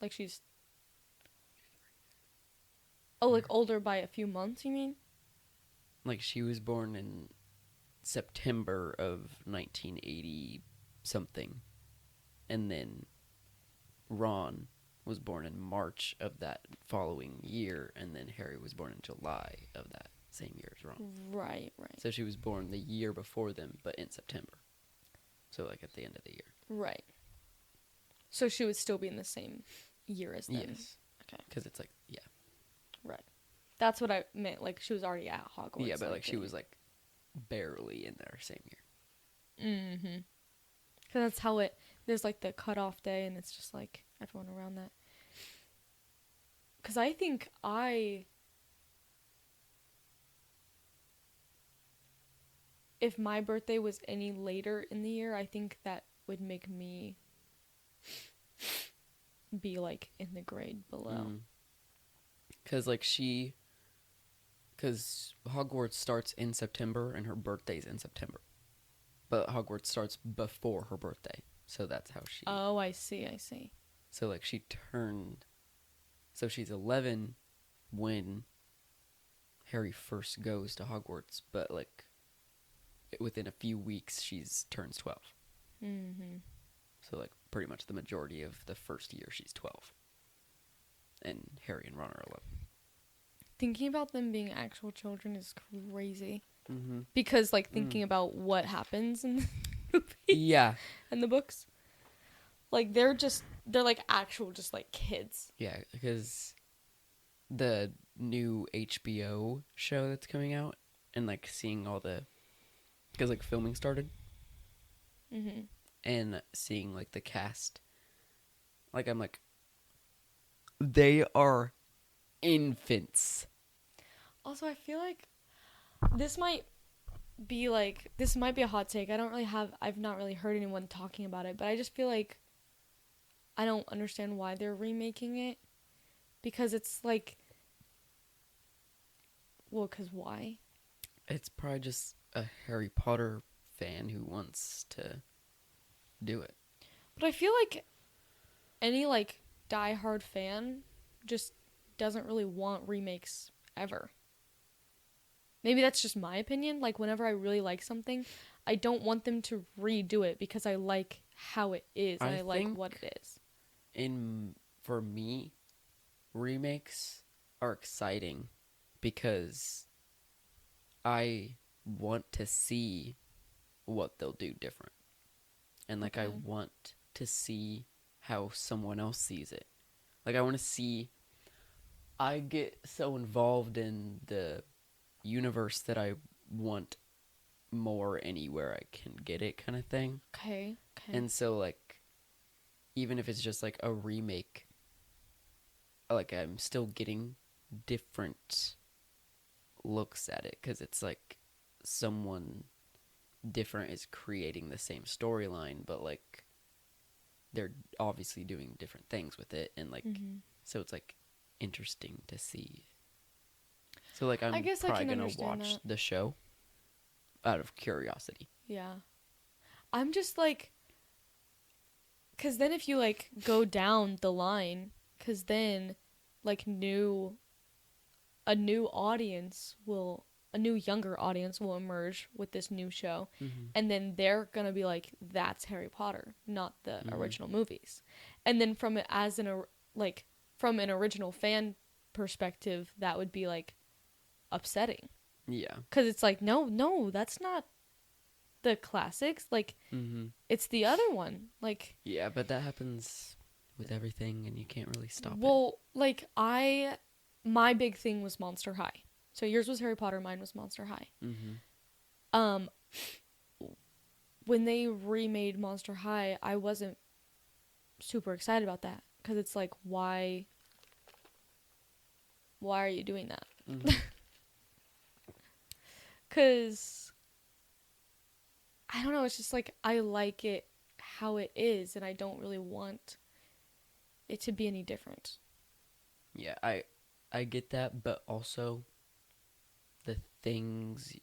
Like she's... Oh, like older by a few months, you mean? Like she was born in September of 1980 something. And then Ron was born in March of that following year, and then Harry was born in July of that same year as Ron. Right. So she was born the year before them, but in September. So like at the end of the year. Right. So she would still be in the same year as them. Yes. Okay. Because it's like, yeah. Right. That's what I meant. Like she was already at Hogwarts. Yeah, but like she was like barely in their same year. Mm-hmm. Because that's how there's like the cutoff day, and it's just like everyone around that. Because I think if my birthday was any later in the year, I think that would make me be like in the grade below. Because because Hogwarts starts in September and her birthday's in September. But Hogwarts starts before her birthday. So that's how she... Oh, I see. So, like, she turned... So she's 11 when Harry first goes to Hogwarts. But, like, within a few weeks, turns 12. Mm-hmm. So, like, pretty much the majority of the first year she's 12. And Harry and Ron are 11. Thinking about them being actual children is crazy. Mm-hmm. Because, like, thinking about what happens in the movie Yeah. and the books. Like, they're like actual just like kids. Yeah, because the new HBO show that's coming out and like seeing all the, because like filming started Mm-hmm. and seeing like the cast, like I'm like, they are infants. Also, I feel like this might be a hot take. I've not really heard anyone talking about it, but I just feel like I don't understand why they're remaking it. Because it's like, well, because why? It's probably just a Harry Potter fan who wants to do it. But I feel like any like diehard fan just doesn't really want remakes ever. Maybe that's just my opinion. Like, whenever I really like something, I don't want them to redo it because I like how it is and I like what it is. For me, remakes are exciting because I want to see what they'll do different. And like, I Okay. want to see how someone else sees it. Like, I want to see, I get so involved in the universe that I want more anywhere I can get it, kind of thing. Okay. And so like, even if it's just like a remake, like I'm still getting different looks at it because it's like someone different is creating the same storyline, but like they're obviously doing different things with it, and like so it's like interesting to see. So like I'm I guess I probably can gonna understand watch that. the show out of curiosity. Yeah. I'm just like, because then if you like go down the line, because then like a new younger audience will emerge with this new show, and then they're gonna be like, that's Harry Potter, not the original movies. And then from an original fan perspective, that would be like upsetting, Yeah. because it's like, no, that's not the classics, like it's the other one, like. Yeah, but that happens with everything, and you can't really stop it. Well, like my big thing was Monster High. So yours was Harry Potter, mine was Monster High. When they remade Monster High, I wasn't super excited about that because it's like, why are you doing that? Because I don't know, it's just like, I like it how it is, and I don't really want it to be any different. Yeah, I get that, but also the things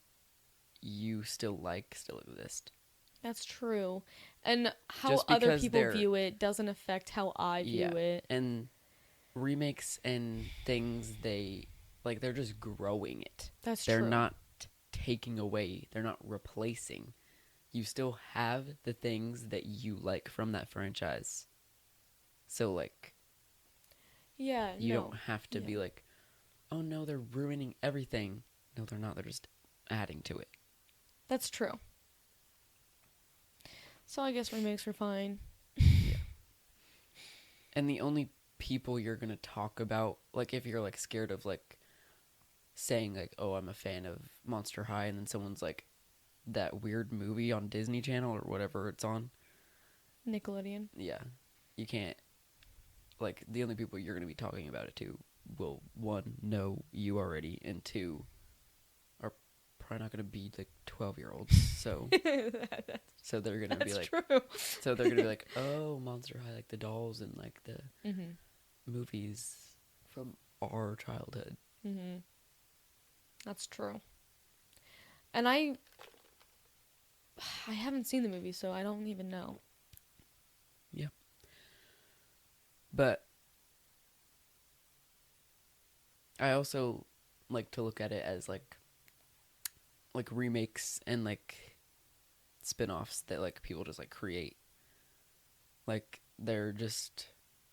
you still like still exist. That's true. And how Just other because people they're- view it doesn't affect how I view it. And remakes and things, they're just growing it. That's They're true. not taking away, they're not replacing. You still have the things that you like from that franchise. So like, Yeah, you no. don't have to be like, oh no, they're ruining everything. No, they're not. They're just adding to it. That's true. So I guess remakes are fine. Yeah. And the only people you're going to talk about, like if you're like scared of like saying like, oh, I'm a fan of Monster High, and then someone's like, that weird movie on Disney Channel or whatever it's on. Nickelodeon. Yeah. You can't, like, the only people you're going to be talking about it to will, one, know you already, and two, are probably not going to be like 12-year-olds. So so they're going to be like, true. so they're going to be like, oh, Monster High, like the dolls and like the movies from our childhood. That's true. And I haven't seen the movie, so I don't even know. Yeah. But I also like to look at it as like remakes and like spin-offs that like people just like create. Like they're just,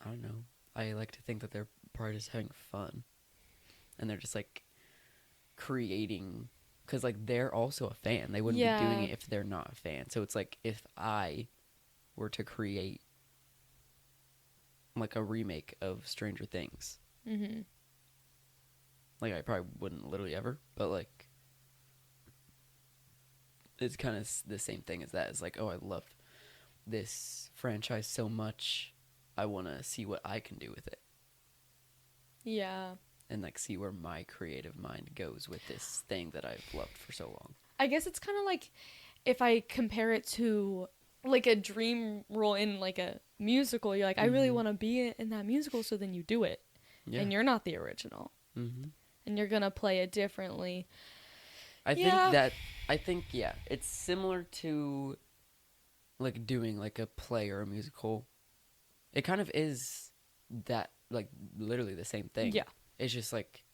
I don't know. I like to think that they're probably just having fun, and they're just like creating, because like they're also a fan. They wouldn't be doing Yeah. it if they're not a fan. So it's like if I were to create like a remake of Stranger Things, Mm-hmm. like I probably wouldn't literally ever, but like it's kind of the same thing as that. It's like, oh, I love this franchise so much, I want to see what I can do with it, Yeah. and like see where my creative mind goes with this thing that I've loved for so long. I guess it's kind of like if I compare it to like a dream role in like a musical. You're like, I really Mhm. want to be in that musical, so then you do it, Yeah. and you're not the original, Mm-hmm. and you're gonna play it differently. I Yeah. think yeah, it's similar to like doing like a play or a musical. It kind of is that, like literally the same thing. Yeah. It's just like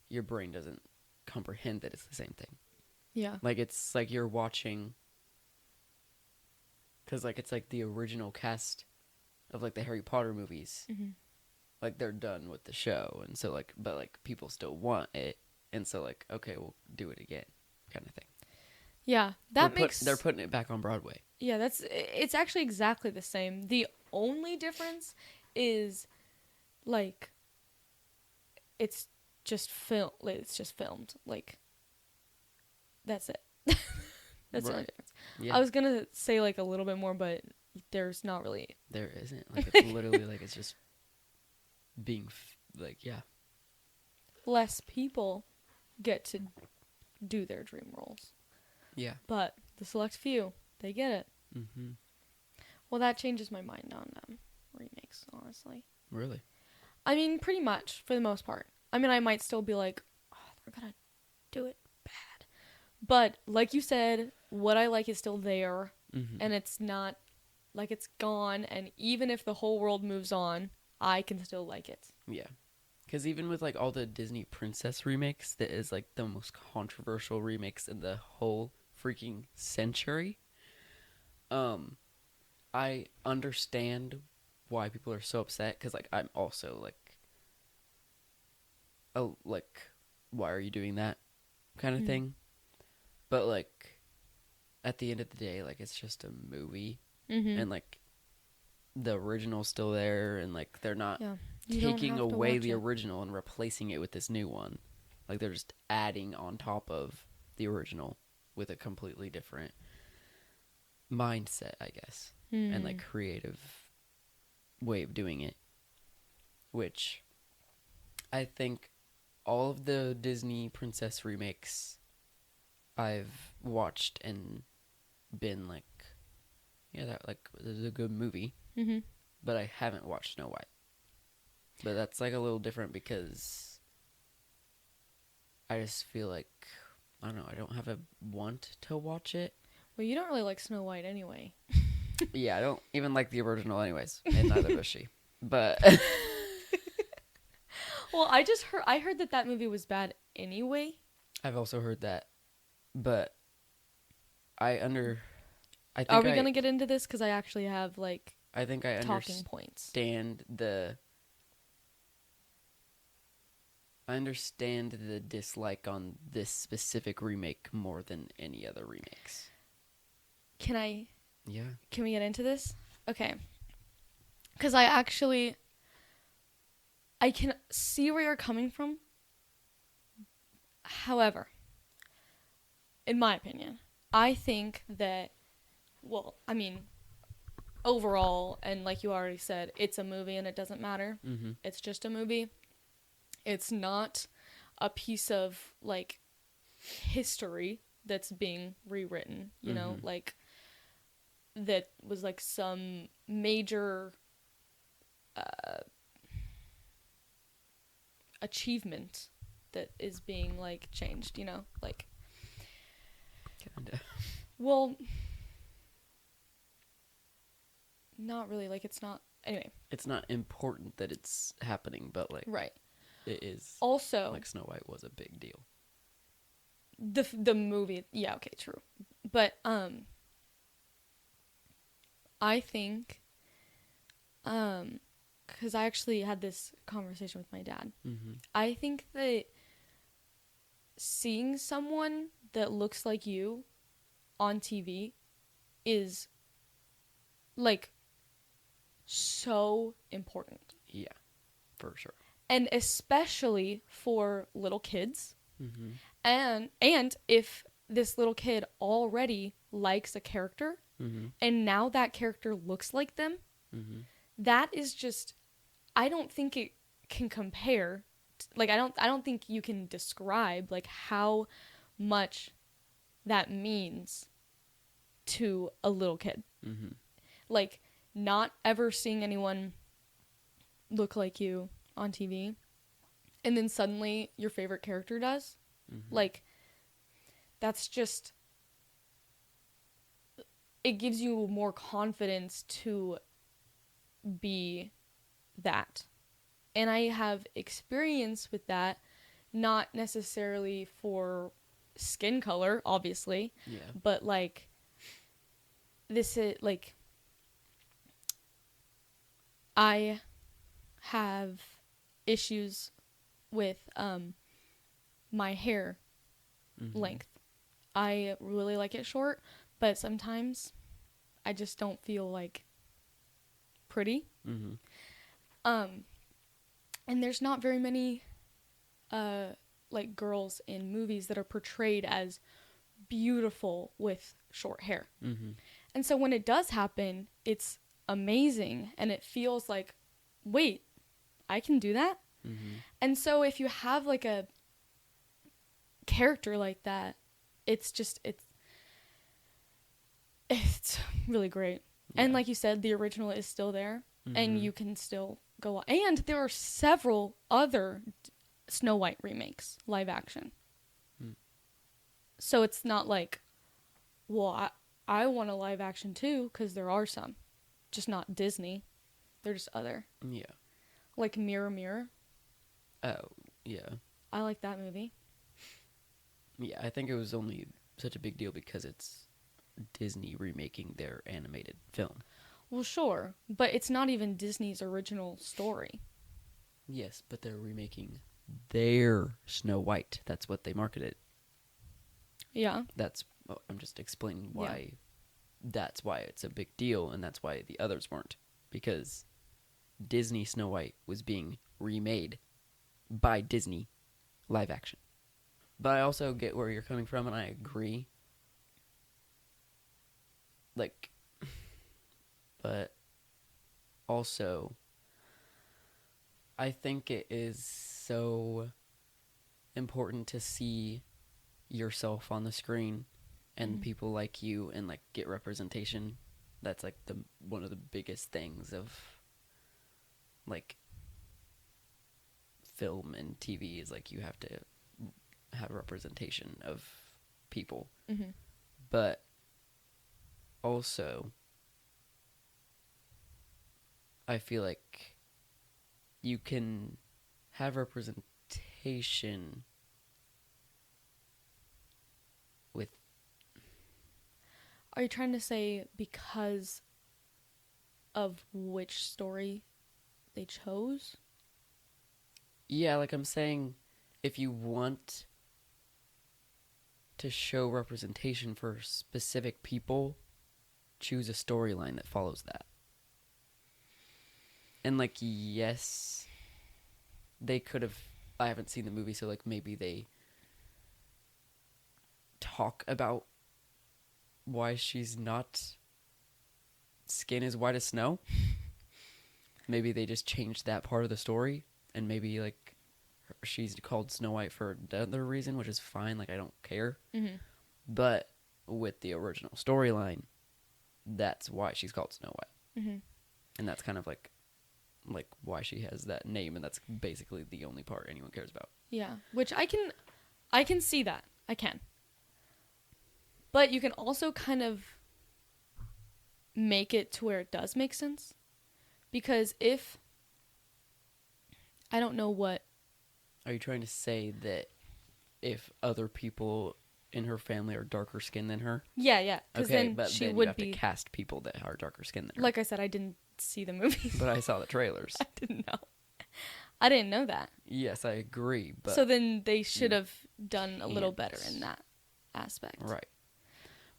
your brain doesn't comprehend that it's the same thing. Yeah. Like it's like you're watching, cuz like it's like the original cast of like the Harry Potter movies. Mm-hmm. Like they're done with the show, and so like but like people still want it, and so like okay, we'll do it again kind of thing. Yeah. That makes They're putting it back on Broadway. Yeah, it's actually exactly the same. The only difference is like it's it's just filmed. Like that's it. That's the only Right. difference. Yeah. I was going to say like a little bit more, but there's not really. There isn't. Like it's literally like it's just being like yeah. Less people get to do their dream roles. Yeah. But the select few, they get it. Mm-hmm. Well, that changes my mind on remakes, honestly. Really? I mean, pretty much, for the most part. I mean, I might still be like, oh, they're gonna do it bad. But, like you said, what I like is still there, Mm-hmm. and it's not like it's gone, and even if the whole world moves on, I can still like it. Yeah. Because even with like all the Disney princess remakes, that is like the most controversial remakes in the whole freaking century. I understand why people are so upset, because like I'm also like, oh, like why are you doing that kind of Mm. thing. But like at the end of the day, like it's just a movie, Mm-hmm. and like the original's still there, and like they're not Yeah. You don't taking have to away watch the it. original and replacing it with this new one. Like they're just adding on top of the original with a completely different mindset, I guess, and like creative way of doing it. Which I think all of the Disney princess remakes I've watched and been like, yeah, that like this is a good movie, Mm-hmm. but I haven't watched Snow White. But that's like a little different because I just feel like, I don't know, I don't have a want to watch it. Well, you don't really like Snow White anyway. Yeah, I don't even like the original anyways, and neither does she. But Well, I heard that movie was bad anyway. I've also heard that. But I think Are we gonna get into this? Because I actually have like I think I talking points. understand the dislike on this specific remake more than any other remakes. Can Yeah. we get into this? Okay. Because I can see where you're coming from. However, in my opinion, I think that, well, I mean, overall, and like you already said, it's a movie and it doesn't matter. Mm-hmm. It's just a movie. It's not a piece of, like, history that's being rewritten, you know? Mhm. Like, that was, like, some major achievement that is being, like, changed, you know? Like, Kinda. well, not really. Like, it's not. Anyway. It's not important that it's happening, but like Right. it is. Also, Like Snow White was a big deal. the movie, yeah, okay, true. But I think because I actually had this conversation with my dad. Mm-hmm. I think that seeing someone that looks like you on TV is like so important. Yeah, for sure. And especially for little kids. Mm-hmm. And if this little kid already likes a character Mm-hmm. and now that character looks like them, Mm-hmm. that is just, I don't think it can compare. Like I don't think you can describe like how much that means to a little kid. Mm-hmm. Like not ever seeing anyone look like you on TV and then suddenly your favorite character does. Mm-hmm. Like that's just, it gives you more confidence to be that. And I have experience with that, not necessarily for skin color, obviously, Yeah. but like this is like I have issues with my hair Mm-hmm. length. I really like it short, but sometimes I just don't feel like pretty. Mm-hmm. And there's not very many like girls in movies that are portrayed as beautiful with short hair. Mm-hmm. And so when it does happen, it's amazing and it feels like, wait, I can do that? Mm-hmm. And so if you have like a character like that, it's just it's really great. Yeah. And like you said, the original is still there Mm-hmm. and you can still go on. And there are several other Snow White remakes, live action. Mm. So it's not like, well, I want a live action too, because there are some. Just not Disney. They're just other. Yeah. Like Mirror Mirror. Oh, yeah. I like that movie. Yeah, I think it was only such a big deal because it's Disney remaking their animated film. Well, sure. But it's not even Disney's original story. Yes, but they're remaking their Snow White. That's what they marketed. Yeah. I'm just explaining why that's why it's a big deal and that's why the others weren't. Because Disney Snow White was being remade by Disney live action. But I also get where you're coming from and I agree. Like, but also I think it is so important to see yourself on the screen and Mhm. people like you and like get representation. That's like the one of the biggest things of like film and TV is like you have to have representation of people. Mm-hmm. But also I feel like you can have representation with Are you trying to say because of which story they chose? yeah, like I'm saying if you want to show representation for specific people, choose a storyline that follows that. And like yes, they could have I haven't seen the movie so like maybe they talk about why she's not skin as white as snow. Maybe they just changed that part of the story and maybe like she's called Snow White for another reason, which is fine, like I don't care. Mm-hmm. But with the original storyline, that's why she's called Snow White. Mm-hmm. And that's kind of like why she has that name, and that's basically the only part anyone cares about. Yeah, which I can see that. I can. But you can also kind of make it to where it does make sense. Because if I don't know what Are you trying to say that if other people in her family are darker skinned than her? Yeah, because Okay, then but she then you would have be to cast people that are darker skinned than her. like I said, I didn't see the movie. But I saw the trailers. I didn't know. I didn't know that. Yes, I agree. But So then they should have done a little better can't. in that aspect. Right.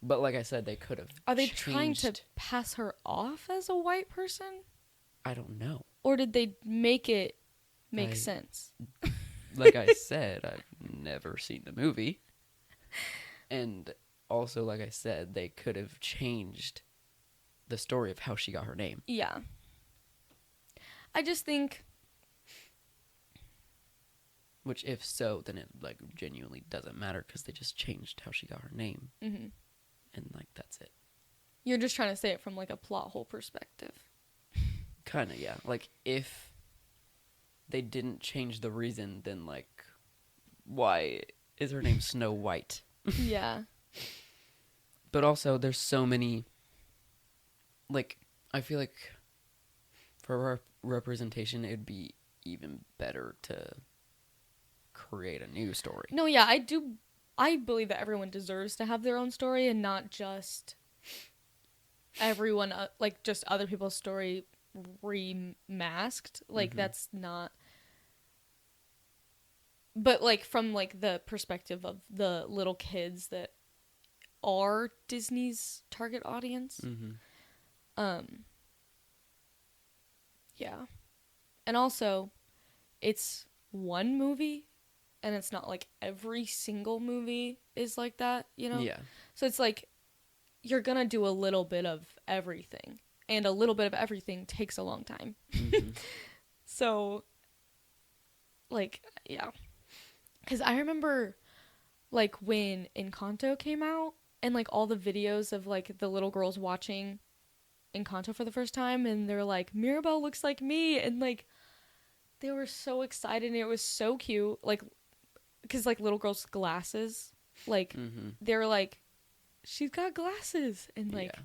But like I said, they could have. Are they trying to pass her off as a white person? I don't know. Or did they make it make sense? Like I said, I've never seen the movie. And also, like I said, they could have changed the story of how she got her name. Yeah. I just think... Which, if so, then it, like, genuinely doesn't matter because they just changed how she got her name. Mm-hmm. And, like, that's it. You're just trying to say it from, like, a plot hole perspective. Kind of, yeah. Like, if they didn't change the reason, then, like, why is her name Snow White? Yeah. But also, there's so many... Like, I feel like for representation, it'd be even better to create a new story. No, yeah, I believe that everyone deserves to have their own story and not just everyone, like, just other people's story remasked. Like, that's not... But, like, from, like, the perspective of the little kids that are Disney's target audience. Mm-hmm. Yeah. And also, it's one movie, and it's not like every single movie is like that, you know? Yeah. So it's like, you're gonna do a little bit of everything, and a little bit of everything takes a long time. Mm-hmm. So, like, yeah. Because I remember, like, when Encanto came out, and, like, all the videos of, like, the little girls watching Encanto for the first time, and they're like, Mirabel looks like me, and, like, they were so excited, and it was so cute, like, because, like, little girls' glasses, like, they were like, she's got glasses, and, like, yeah.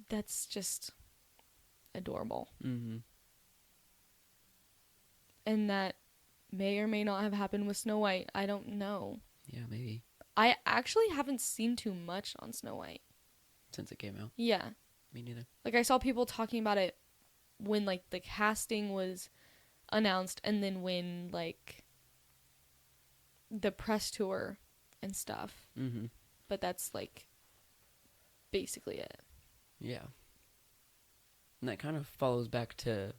that's just adorable. Mm-hmm. And that may or may not have happened with Snow White. I don't know. Yeah, maybe. I actually haven't seen too much on Snow White. Since it came out. Yeah. Me neither. Like, I saw people talking about it when, like, the casting was announced, and then when, like, the press tour and stuff. Mm-hmm. But that's, like, basically it. Yeah. And that kind of follows back to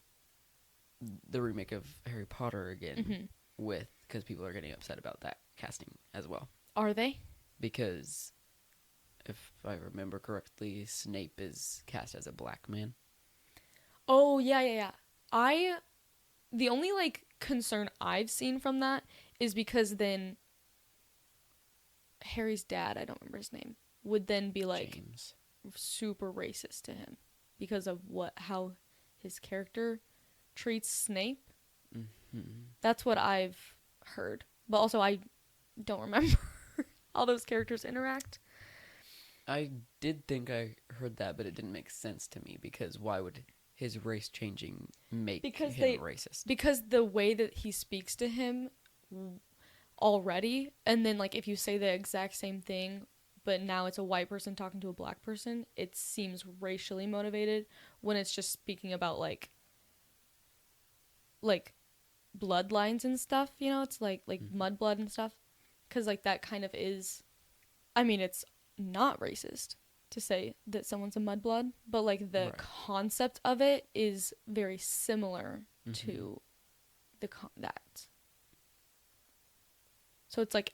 the remake of Harry Potter again, because people are getting upset about that casting as well. Are they? Because, if I remember correctly, Snape is cast as a black man. Oh, yeah. The only, like, concern I've seen from that is because then Harry's dad, I don't remember his name, would then be, like, James. super racist to him because of how his character treats Snape. Mm-hmm. That's what I've heard. But also, I don't remember how those characters interact. I did think I heard that, but it didn't make sense to me, because why would his race changing make him racist? Because the way that he speaks to him already, and then, like, if you say the exact same thing, but now it's a white person talking to a black person, it seems racially motivated when it's just speaking about, like bloodlines and stuff, you know? It's like mudblood and stuff. Because, like, that kind of is... I mean, it's not racist to say that someone's a mudblood, but, like, the concept of it is very similar to that. So it's, like,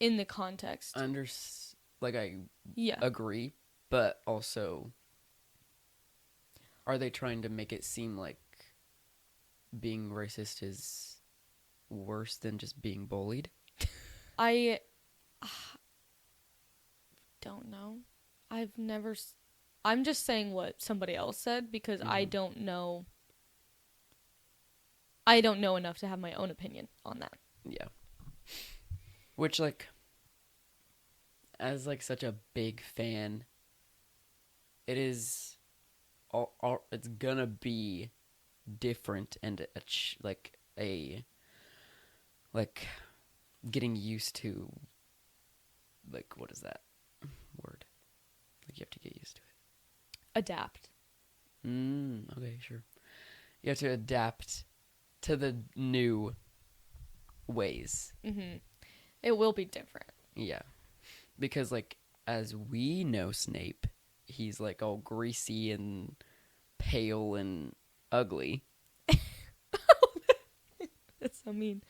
in the context. I agree, but also, are they trying to make it seem like being racist is worse than just being bullied? I don't know. I'm just saying what somebody else said, because I don't know. I don't know enough to have my own opinion on that. Yeah. Which, like, as, like, such a big fan, it is it's gonna be different, and getting used to, like, what is that word? Like, you have to get used to it. Adapt. Okay, sure. You have to adapt to the new ways. Mm-hmm. It will be different. Yeah. Because, like, as we know Snape, he's, like, all greasy and pale and ugly, That's so mean.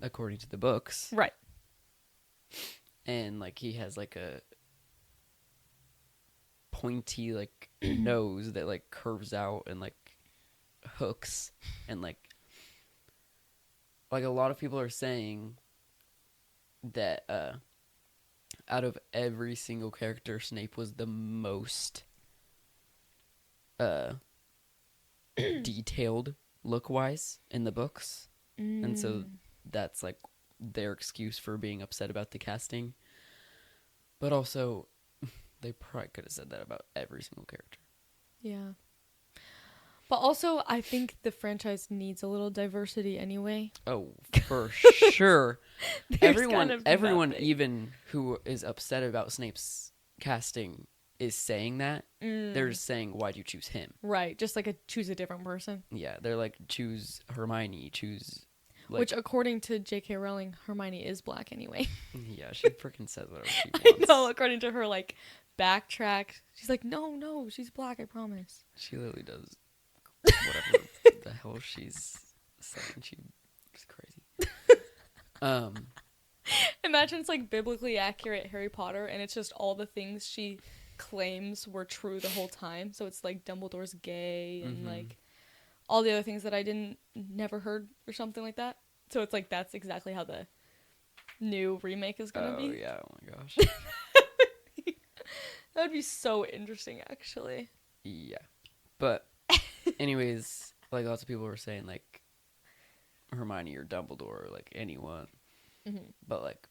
according to the books. Right. And, like, he has, like, a pointy, like, nose that, like, curves out and, like, hooks. And, like a lot of people are saying that, out of every single character, Snape was the most detailed look-wise in the books. And so that's like their excuse for being upset about the casting. But also, they probably could have said that about every single character. Yeah. But also, I think the franchise needs a little diversity anyway. Oh, for sure. There's kind Everyone of nothing. even who is upset about Snape's casting is saying that. They're just saying, why'd you choose him? Right. Just like choose a different person. Yeah, they're like, choose Hermione, choose... Like, Which, according to J.K. Rowling, Hermione is black anyway. yeah, she freaking says whatever she I wants. know, according to her, like, backtrack. She's like, no, she's black, I promise. She literally does whatever the hell she's saying. She's crazy. Imagine it's like biblically accurate Harry Potter, and it's just all the things she claims were true the whole time. So it's like Dumbledore's gay and like all the other things that I never heard or something like that. So it's like that's exactly how the new remake is gonna be. Oh yeah, oh my gosh. That would be so interesting, actually. Yeah. But anyways, like lots of people were saying like Hermione or Dumbledore or like anyone. But like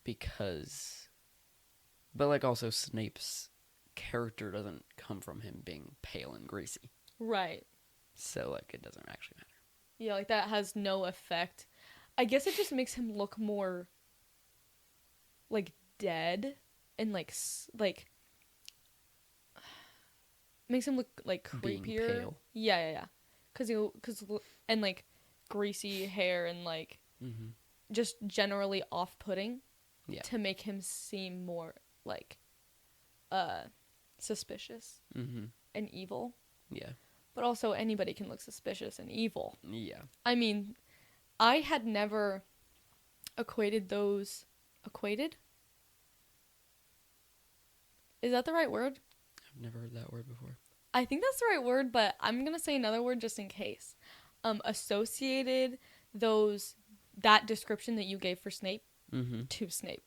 also Snape's character doesn't come from him being pale and greasy. Right. So like it doesn't actually matter. Yeah, like that has no effect. I guess it just makes him look more like dead and like makes him look like Being creepier. pale. Yeah. Cuz and like greasy hair and like just generally off-putting to make him seem more like suspicious and evil. Yeah. But also anybody can look suspicious and evil. Yeah. I mean, I had never equated those... Equated? Is that the right word? I've never heard that word before. I think that's the right word, but I'm going to say another word just in case. Associated that description that you gave for Snape to Snape.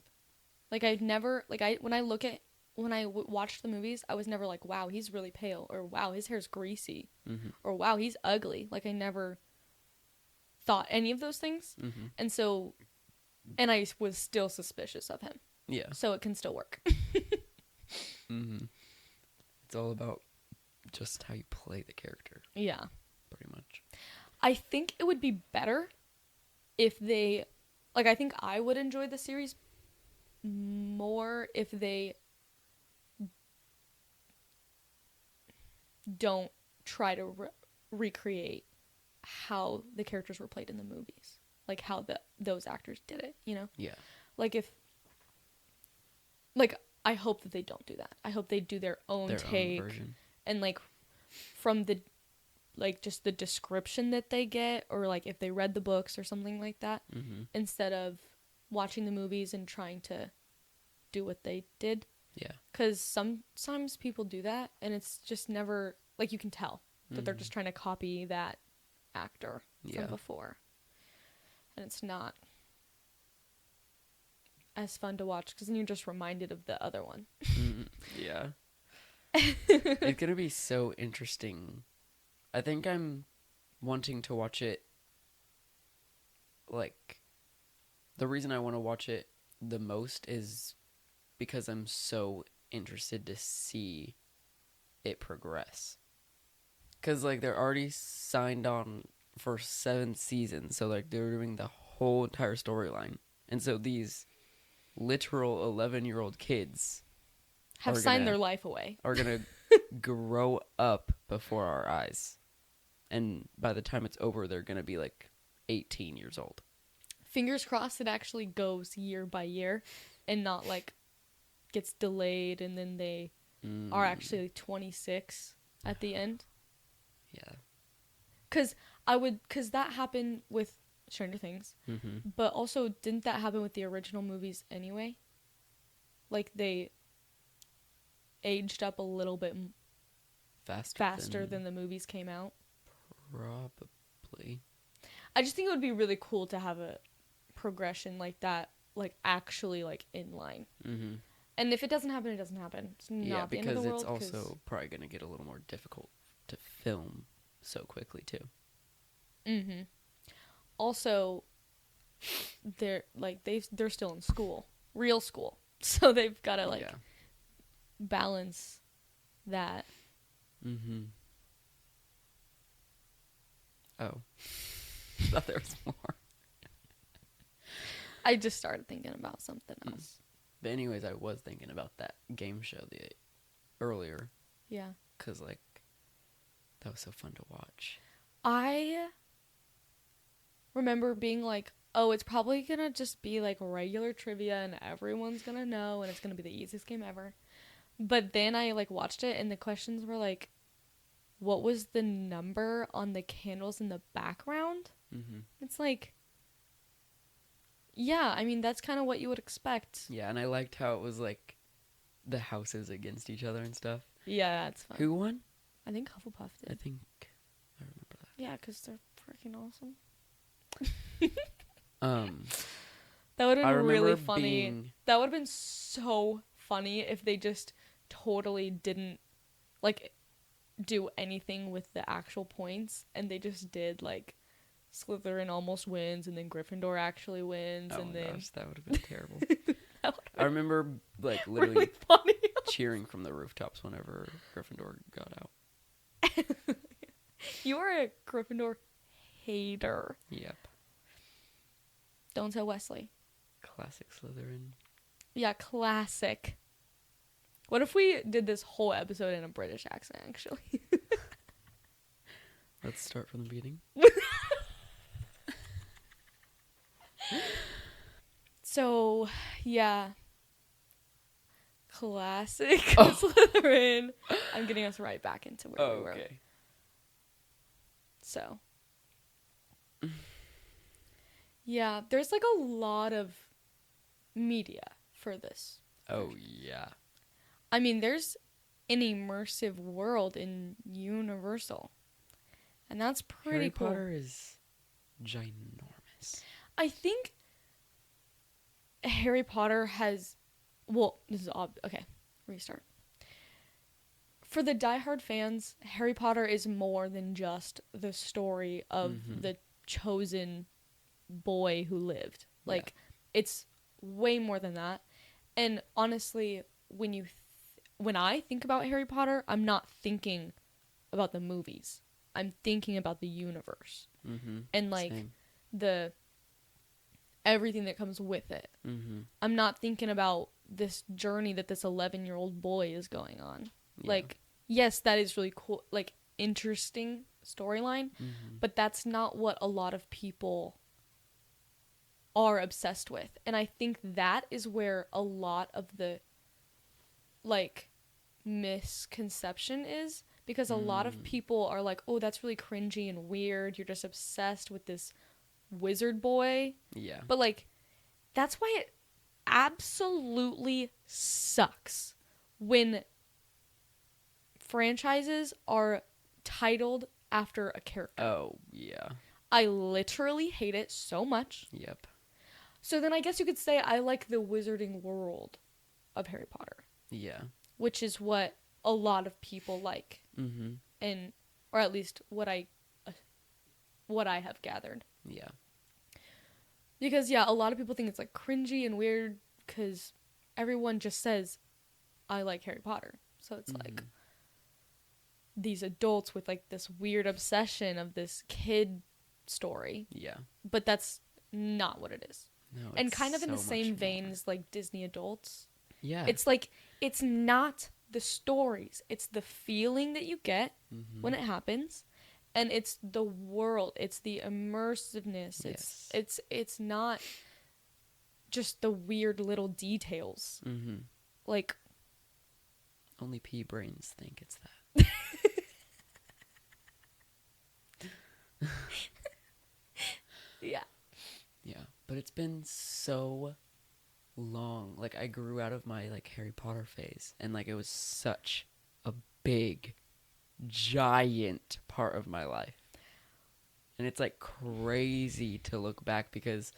Like, I've never... Like, when I watched the movies, I was never like, wow, he's really pale, or wow, his hair's greasy, or wow, he's ugly. Like, I never thought any of those things. And so, and I was still suspicious of him. Yeah. So it can still work. It's all about just how you play the character. Yeah. Pretty much. I think it would be better if they... Like, I think I would enjoy the series more if they don't try to recreate how the characters were played in the movies, like how those actors did it, you know? Yeah. Like I hope that they don't do that. I hope they do their own take version. And like from the like just the description that they get, or like if they read the books or something like that, instead of watching the movies and trying to do what they did. Yeah. Because sometimes people do that, and it's just never... Like, you can tell that they're just trying to copy that actor from before. And it's not as fun to watch, because then you're just reminded of the other one. Yeah. It's going to be so interesting. I think I'm wanting to watch it, like... The reason I want to watch it the most is... because I'm so interested to see it progress. Because, like, they're already signed on for 7 seasons, so, like, they're doing the whole entire storyline. And so these literal 11-year-old kids have are signed gonna- their life away. are gonna grow up before our eyes, and by the time it's over, they're gonna be like 18 years old. Fingers crossed it actually goes year by year and not like gets delayed and then they are actually 26 at the end. Yeah. Cause that happened with Stranger Things, Mm-hmm. but also didn't that happen with the original movies anyway? Like they aged up a little bit faster than the movies came out. Probably. I just think it would be really cool to have a progression like that, like actually like in line. Mm-hmm. And if it doesn't happen, it doesn't happen. It's not Yeah, the end of because the world. it's also probably gonna get a little more difficult to film so quickly too. Mm-hmm. Also, they're still in school, real school, so they've got to Yeah. balance that. Mm-hmm. Oh. Thought there was more. I just started thinking about something else. But anyways, I was thinking about that game show earlier, Yeah. because like that was so fun to watch. I remember being like, oh, it's probably gonna just be like regular trivia and everyone's gonna know and it's gonna be the easiest game ever. But then I like watched it and the questions were like, what was the number on the candles in the background? Mm-hmm. It's like, yeah, I mean, that's kind of what you would expect. Yeah, and I liked how it was like the houses against each other and stuff. Yeah, that's fun. Who won? I think Hufflepuff I did. think I remember that. Yeah, because they're freaking awesome. That would I have been really remember funny. being That would have been so funny if they just totally didn't like do anything with the actual points and they just did like Slytherin almost wins and then Gryffindor actually wins oh and my then gosh, that would have been terrible. that would I remember like literally really funny. cheering from the rooftops whenever Gryffindor got out. You are a Gryffindor hater. Yep. Don't tell Wesley. Classic Slytherin. Yeah, classic. What if we did this whole episode in a British accent, actually? Let's start from the beginning. So, yeah. Classic Oh. Slytherin. I'm getting us right back into where Oh, we were. okay. So. Yeah, there's like a lot of media for this. Oh, yeah. I mean, there's an immersive world in Universal. And that's pretty Harry cool. Potter is ginormous. I think Harry Potter has... Well, this is okay, restart. For the diehard fans, Harry Potter is more than just the story of Mhm. the chosen boy who lived. Like, it's way more than that. And honestly, when I think about Harry Potter, I'm not thinking about the movies. I'm thinking about the universe. Mm-hmm. And, like, Same. the everything that comes with it. Mm-hmm. I'm not thinking about this journey that this 11-year-old boy is going on. Yeah. Like, yes, that is really cool, like, interesting storyline, Mm-hmm. but that's not what a lot of people are obsessed with. And I think that is where a lot of the, like, misconception is, because a lot of people are like, oh, that's really cringy and weird. You're just obsessed with this wizard boy. Yeah. But, like, that's why it absolutely sucks when franchises are titled after a character. Oh, yeah. I literally hate it so much. Yep. So then I guess you could say I like the wizarding world of Harry Potter, Yeah. which is what a lot of people like, Mm-hmm. and or at least what I have gathered. Yeah. Because, yeah, a lot of people think it's, like, cringy and weird because everyone just says, I like Harry Potter. So it's, like, these adults with, like, this weird obsession of this kid story. Yeah. But that's not what it is. No. And it's kind of in the so same much vein more. as, like, Disney adults. Yeah. It's like, it's not the stories, it's the feeling that you get Mm-hmm. when it happens, and it's the world, it's the immersiveness. Yes. It's not just the weird little details. Mm-hmm. Like, Only pea brains think it's that. yeah. Yeah. But it's been so long. Like, I grew out of my, like, Harry Potter phase. And, like, it was such a big, giant part of my life. And it's, like, crazy to look back because,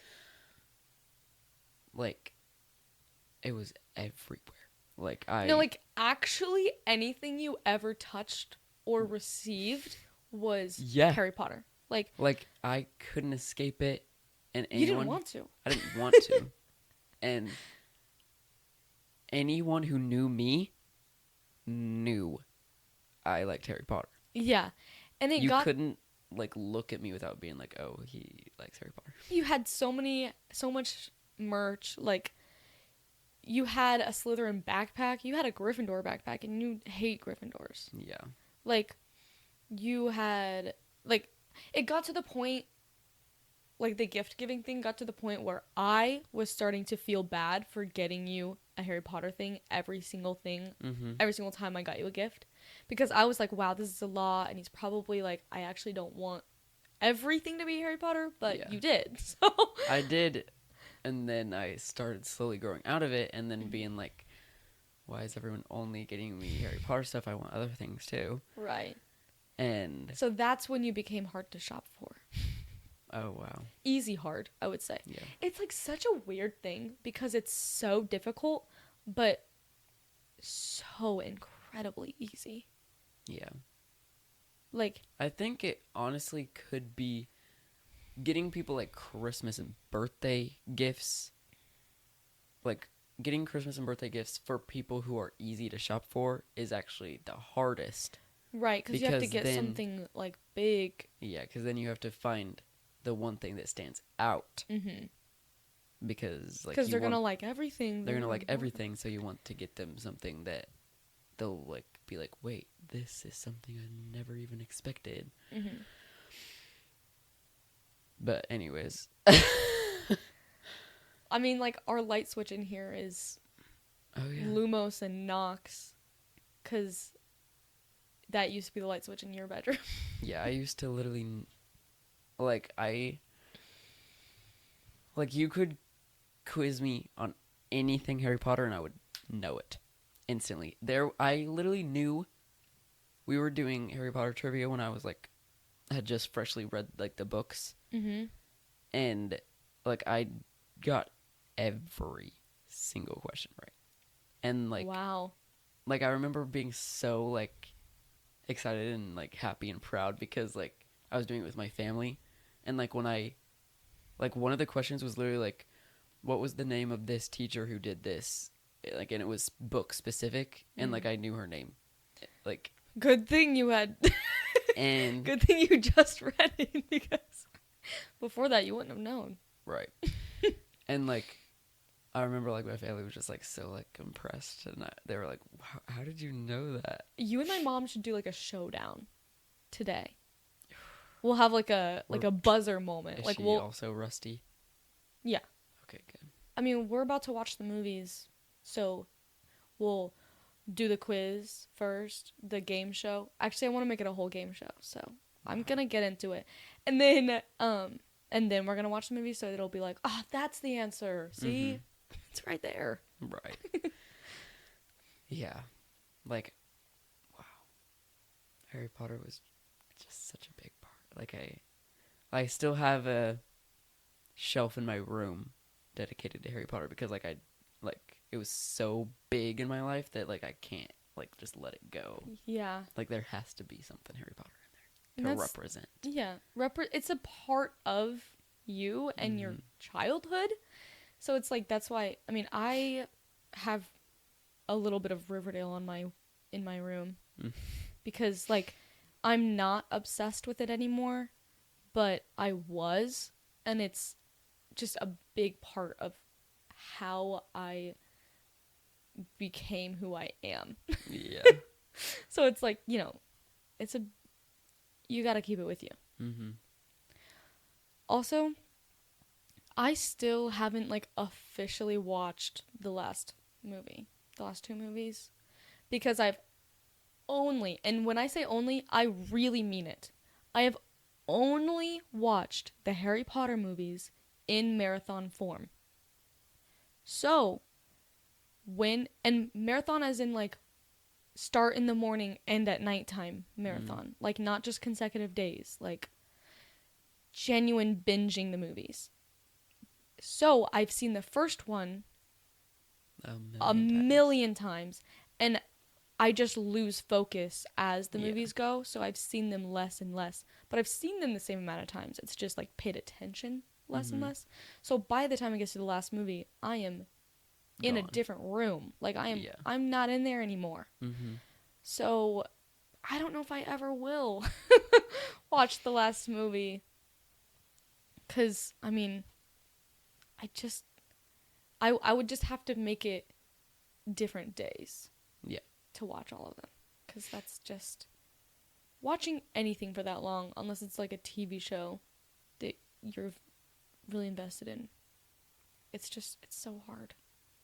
like, it was everywhere. Like, No, like, actually anything you ever touched or received was Yeah. Harry Potter. Like, I couldn't escape it. And you anyone... didn't want to. I didn't want to. And anyone who knew me knew I liked Harry Potter. Yeah. And You couldn't, like, look at me without being like, oh, he likes Harry Potter. you had so much merch. Like, you had a Slytherin backpack, you had a Gryffindor backpack, and you hate Gryffindors. Yeah. Like, you had, like, it got to the point, like, the gift giving thing got to the point where I was starting to feel bad for getting you a Harry Potter thing, every single time I got you a gift. Because I was like, wow, this is a lot, and he's probably like, I actually don't want everything to be Harry Potter, but Yeah. you did. So I did, and then I started slowly growing out of it, and then being like, why is everyone only getting me Harry Potter stuff? I want other things too. right. And So that's when you became hard to shop for. oh wow. Easy hard, I would say. Yeah. It's like such a weird thing because it's so difficult, but so incredibly easy. Yeah. Like, I think it honestly could be getting people like Christmas and birthday gifts. Like, getting Christmas and birthday gifts for people who are easy to shop for is actually the hardest. right, because you have to Because get then- something like big. Yeah, because then you have to find the one thing that stands out. Mm-hmm. Because like Because you they're want- gonna like everything. they're gonna like want. everything, so you want to get them something that they'll like be like, wait, this is something I never even expected. Mm-hmm. But anyways, I mean, like, our light switch in here is oh yeah, Lumos and Nox, because that used to be the light switch in your bedroom. yeah. I used to literally, like, you could quiz me on anything Harry Potter and I would know it instantly. I literally knew we were doing Harry Potter trivia when I was like, had just freshly read like the books, Mm-hmm. and like I got every single question right, and like Wow. like I remember being so like excited and like happy and proud because like I was doing it with my family, and like when I like one of the questions was literally like, what was the name of this teacher who did this, like, and it was book specific, and like I knew her name, like, Good thing you had. and Good thing you just read it, because before that you wouldn't have known. right, and like I remember like my family was just like so like impressed, and they were like, how did you know that? You and my mom should do like a showdown today. We'll have like a buzzer moment. Is Like, she we'll also rusty? Yeah. Okay, good. I mean, we're about to watch the movies, so we'll do the quiz first, the game show. Actually, I want to make it a whole game show, so I'm gonna get into it, and then we're gonna watch the movie, so it'll be like, oh, that's the answer. See, it's right there. Right. Yeah. Like, wow. Harry Potter was just such a big part. Like, I still have a shelf in my room dedicated to Harry Potter because, like, it was so big in my life that, like, I can't, like, just let it go. Yeah. Like, there has to be something Harry Potter And in there to that's- represent. Yeah, it's a part of you and your Mhm. childhood. So it's like, that's why, I mean, I have a little bit of Riverdale in my room Mm. because like I'm not obsessed with it anymore, but I was, and it's just a big part of how I became who I am. Yeah. So it's like, you know, you got to keep it with you. Mm-hmm. Also, I still haven't like officially watched the last two movies, because I've only, and when I say only, I really mean it. I have only watched the Harry Potter movies in marathon form. So, and marathon as in like start in the morning, end at nighttime marathon. Like not just consecutive days, like genuine binging the movies. So, I've seen the first one a million times, and I just lose focus as the movies go, so I've seen them less and less. But I've seen them the same amount of times. It's just like paid attention less and less. So by the time it gets to the last movie, I am in a different room. Like I'm not in there anymore. Mm-hmm. So I don't know if I ever will watch the last movie. 'Cause I mean, I would just have to make it different days. Yeah. To watch all of them, because that's just watching anything for that long, unless it's like a TV show that you're really invested in. It's so hard.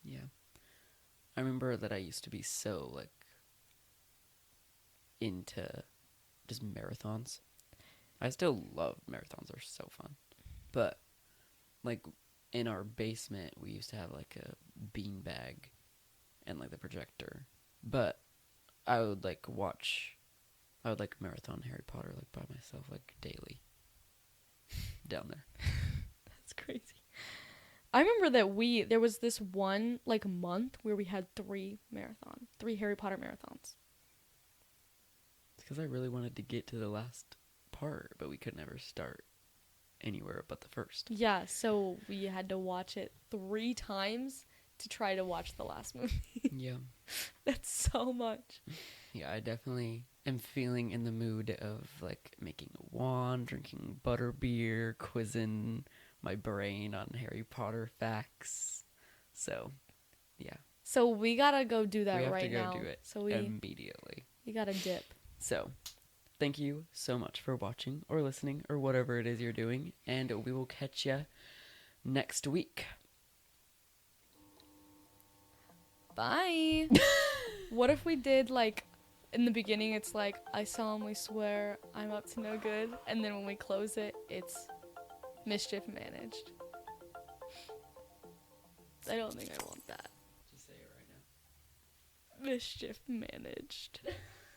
Yeah. I remember that I used to be so like into just marathons. I still love marathons, they're so fun. But like in our basement we used to have like a beanbag and like the projector. But I would like marathon Harry Potter like by myself like daily down there. That's crazy. I remember that there was this one like month where we had 3 Harry Potter marathons. It's because I really wanted to get to the last part, but we could never start anywhere but the first. Yeah, so we had to watch it 3 times to try to watch the last movie. Yeah. That's so much. Yeah, I definitely am feeling in the mood of like making a wand, drinking butterbeer, quizzing my brain on Harry Potter facts. So, yeah. So we gotta go do that right now. We have to go do it so immediately. We gotta dip. So, thank you so much for watching or listening or whatever it is you're doing, and we will catch you next week. Bye. What if we did like in the beginning it's like I solemnly swear I'm up to no good, and then when we close it it's mischief managed. I don't think I want that. Just say it right now. Mischief managed.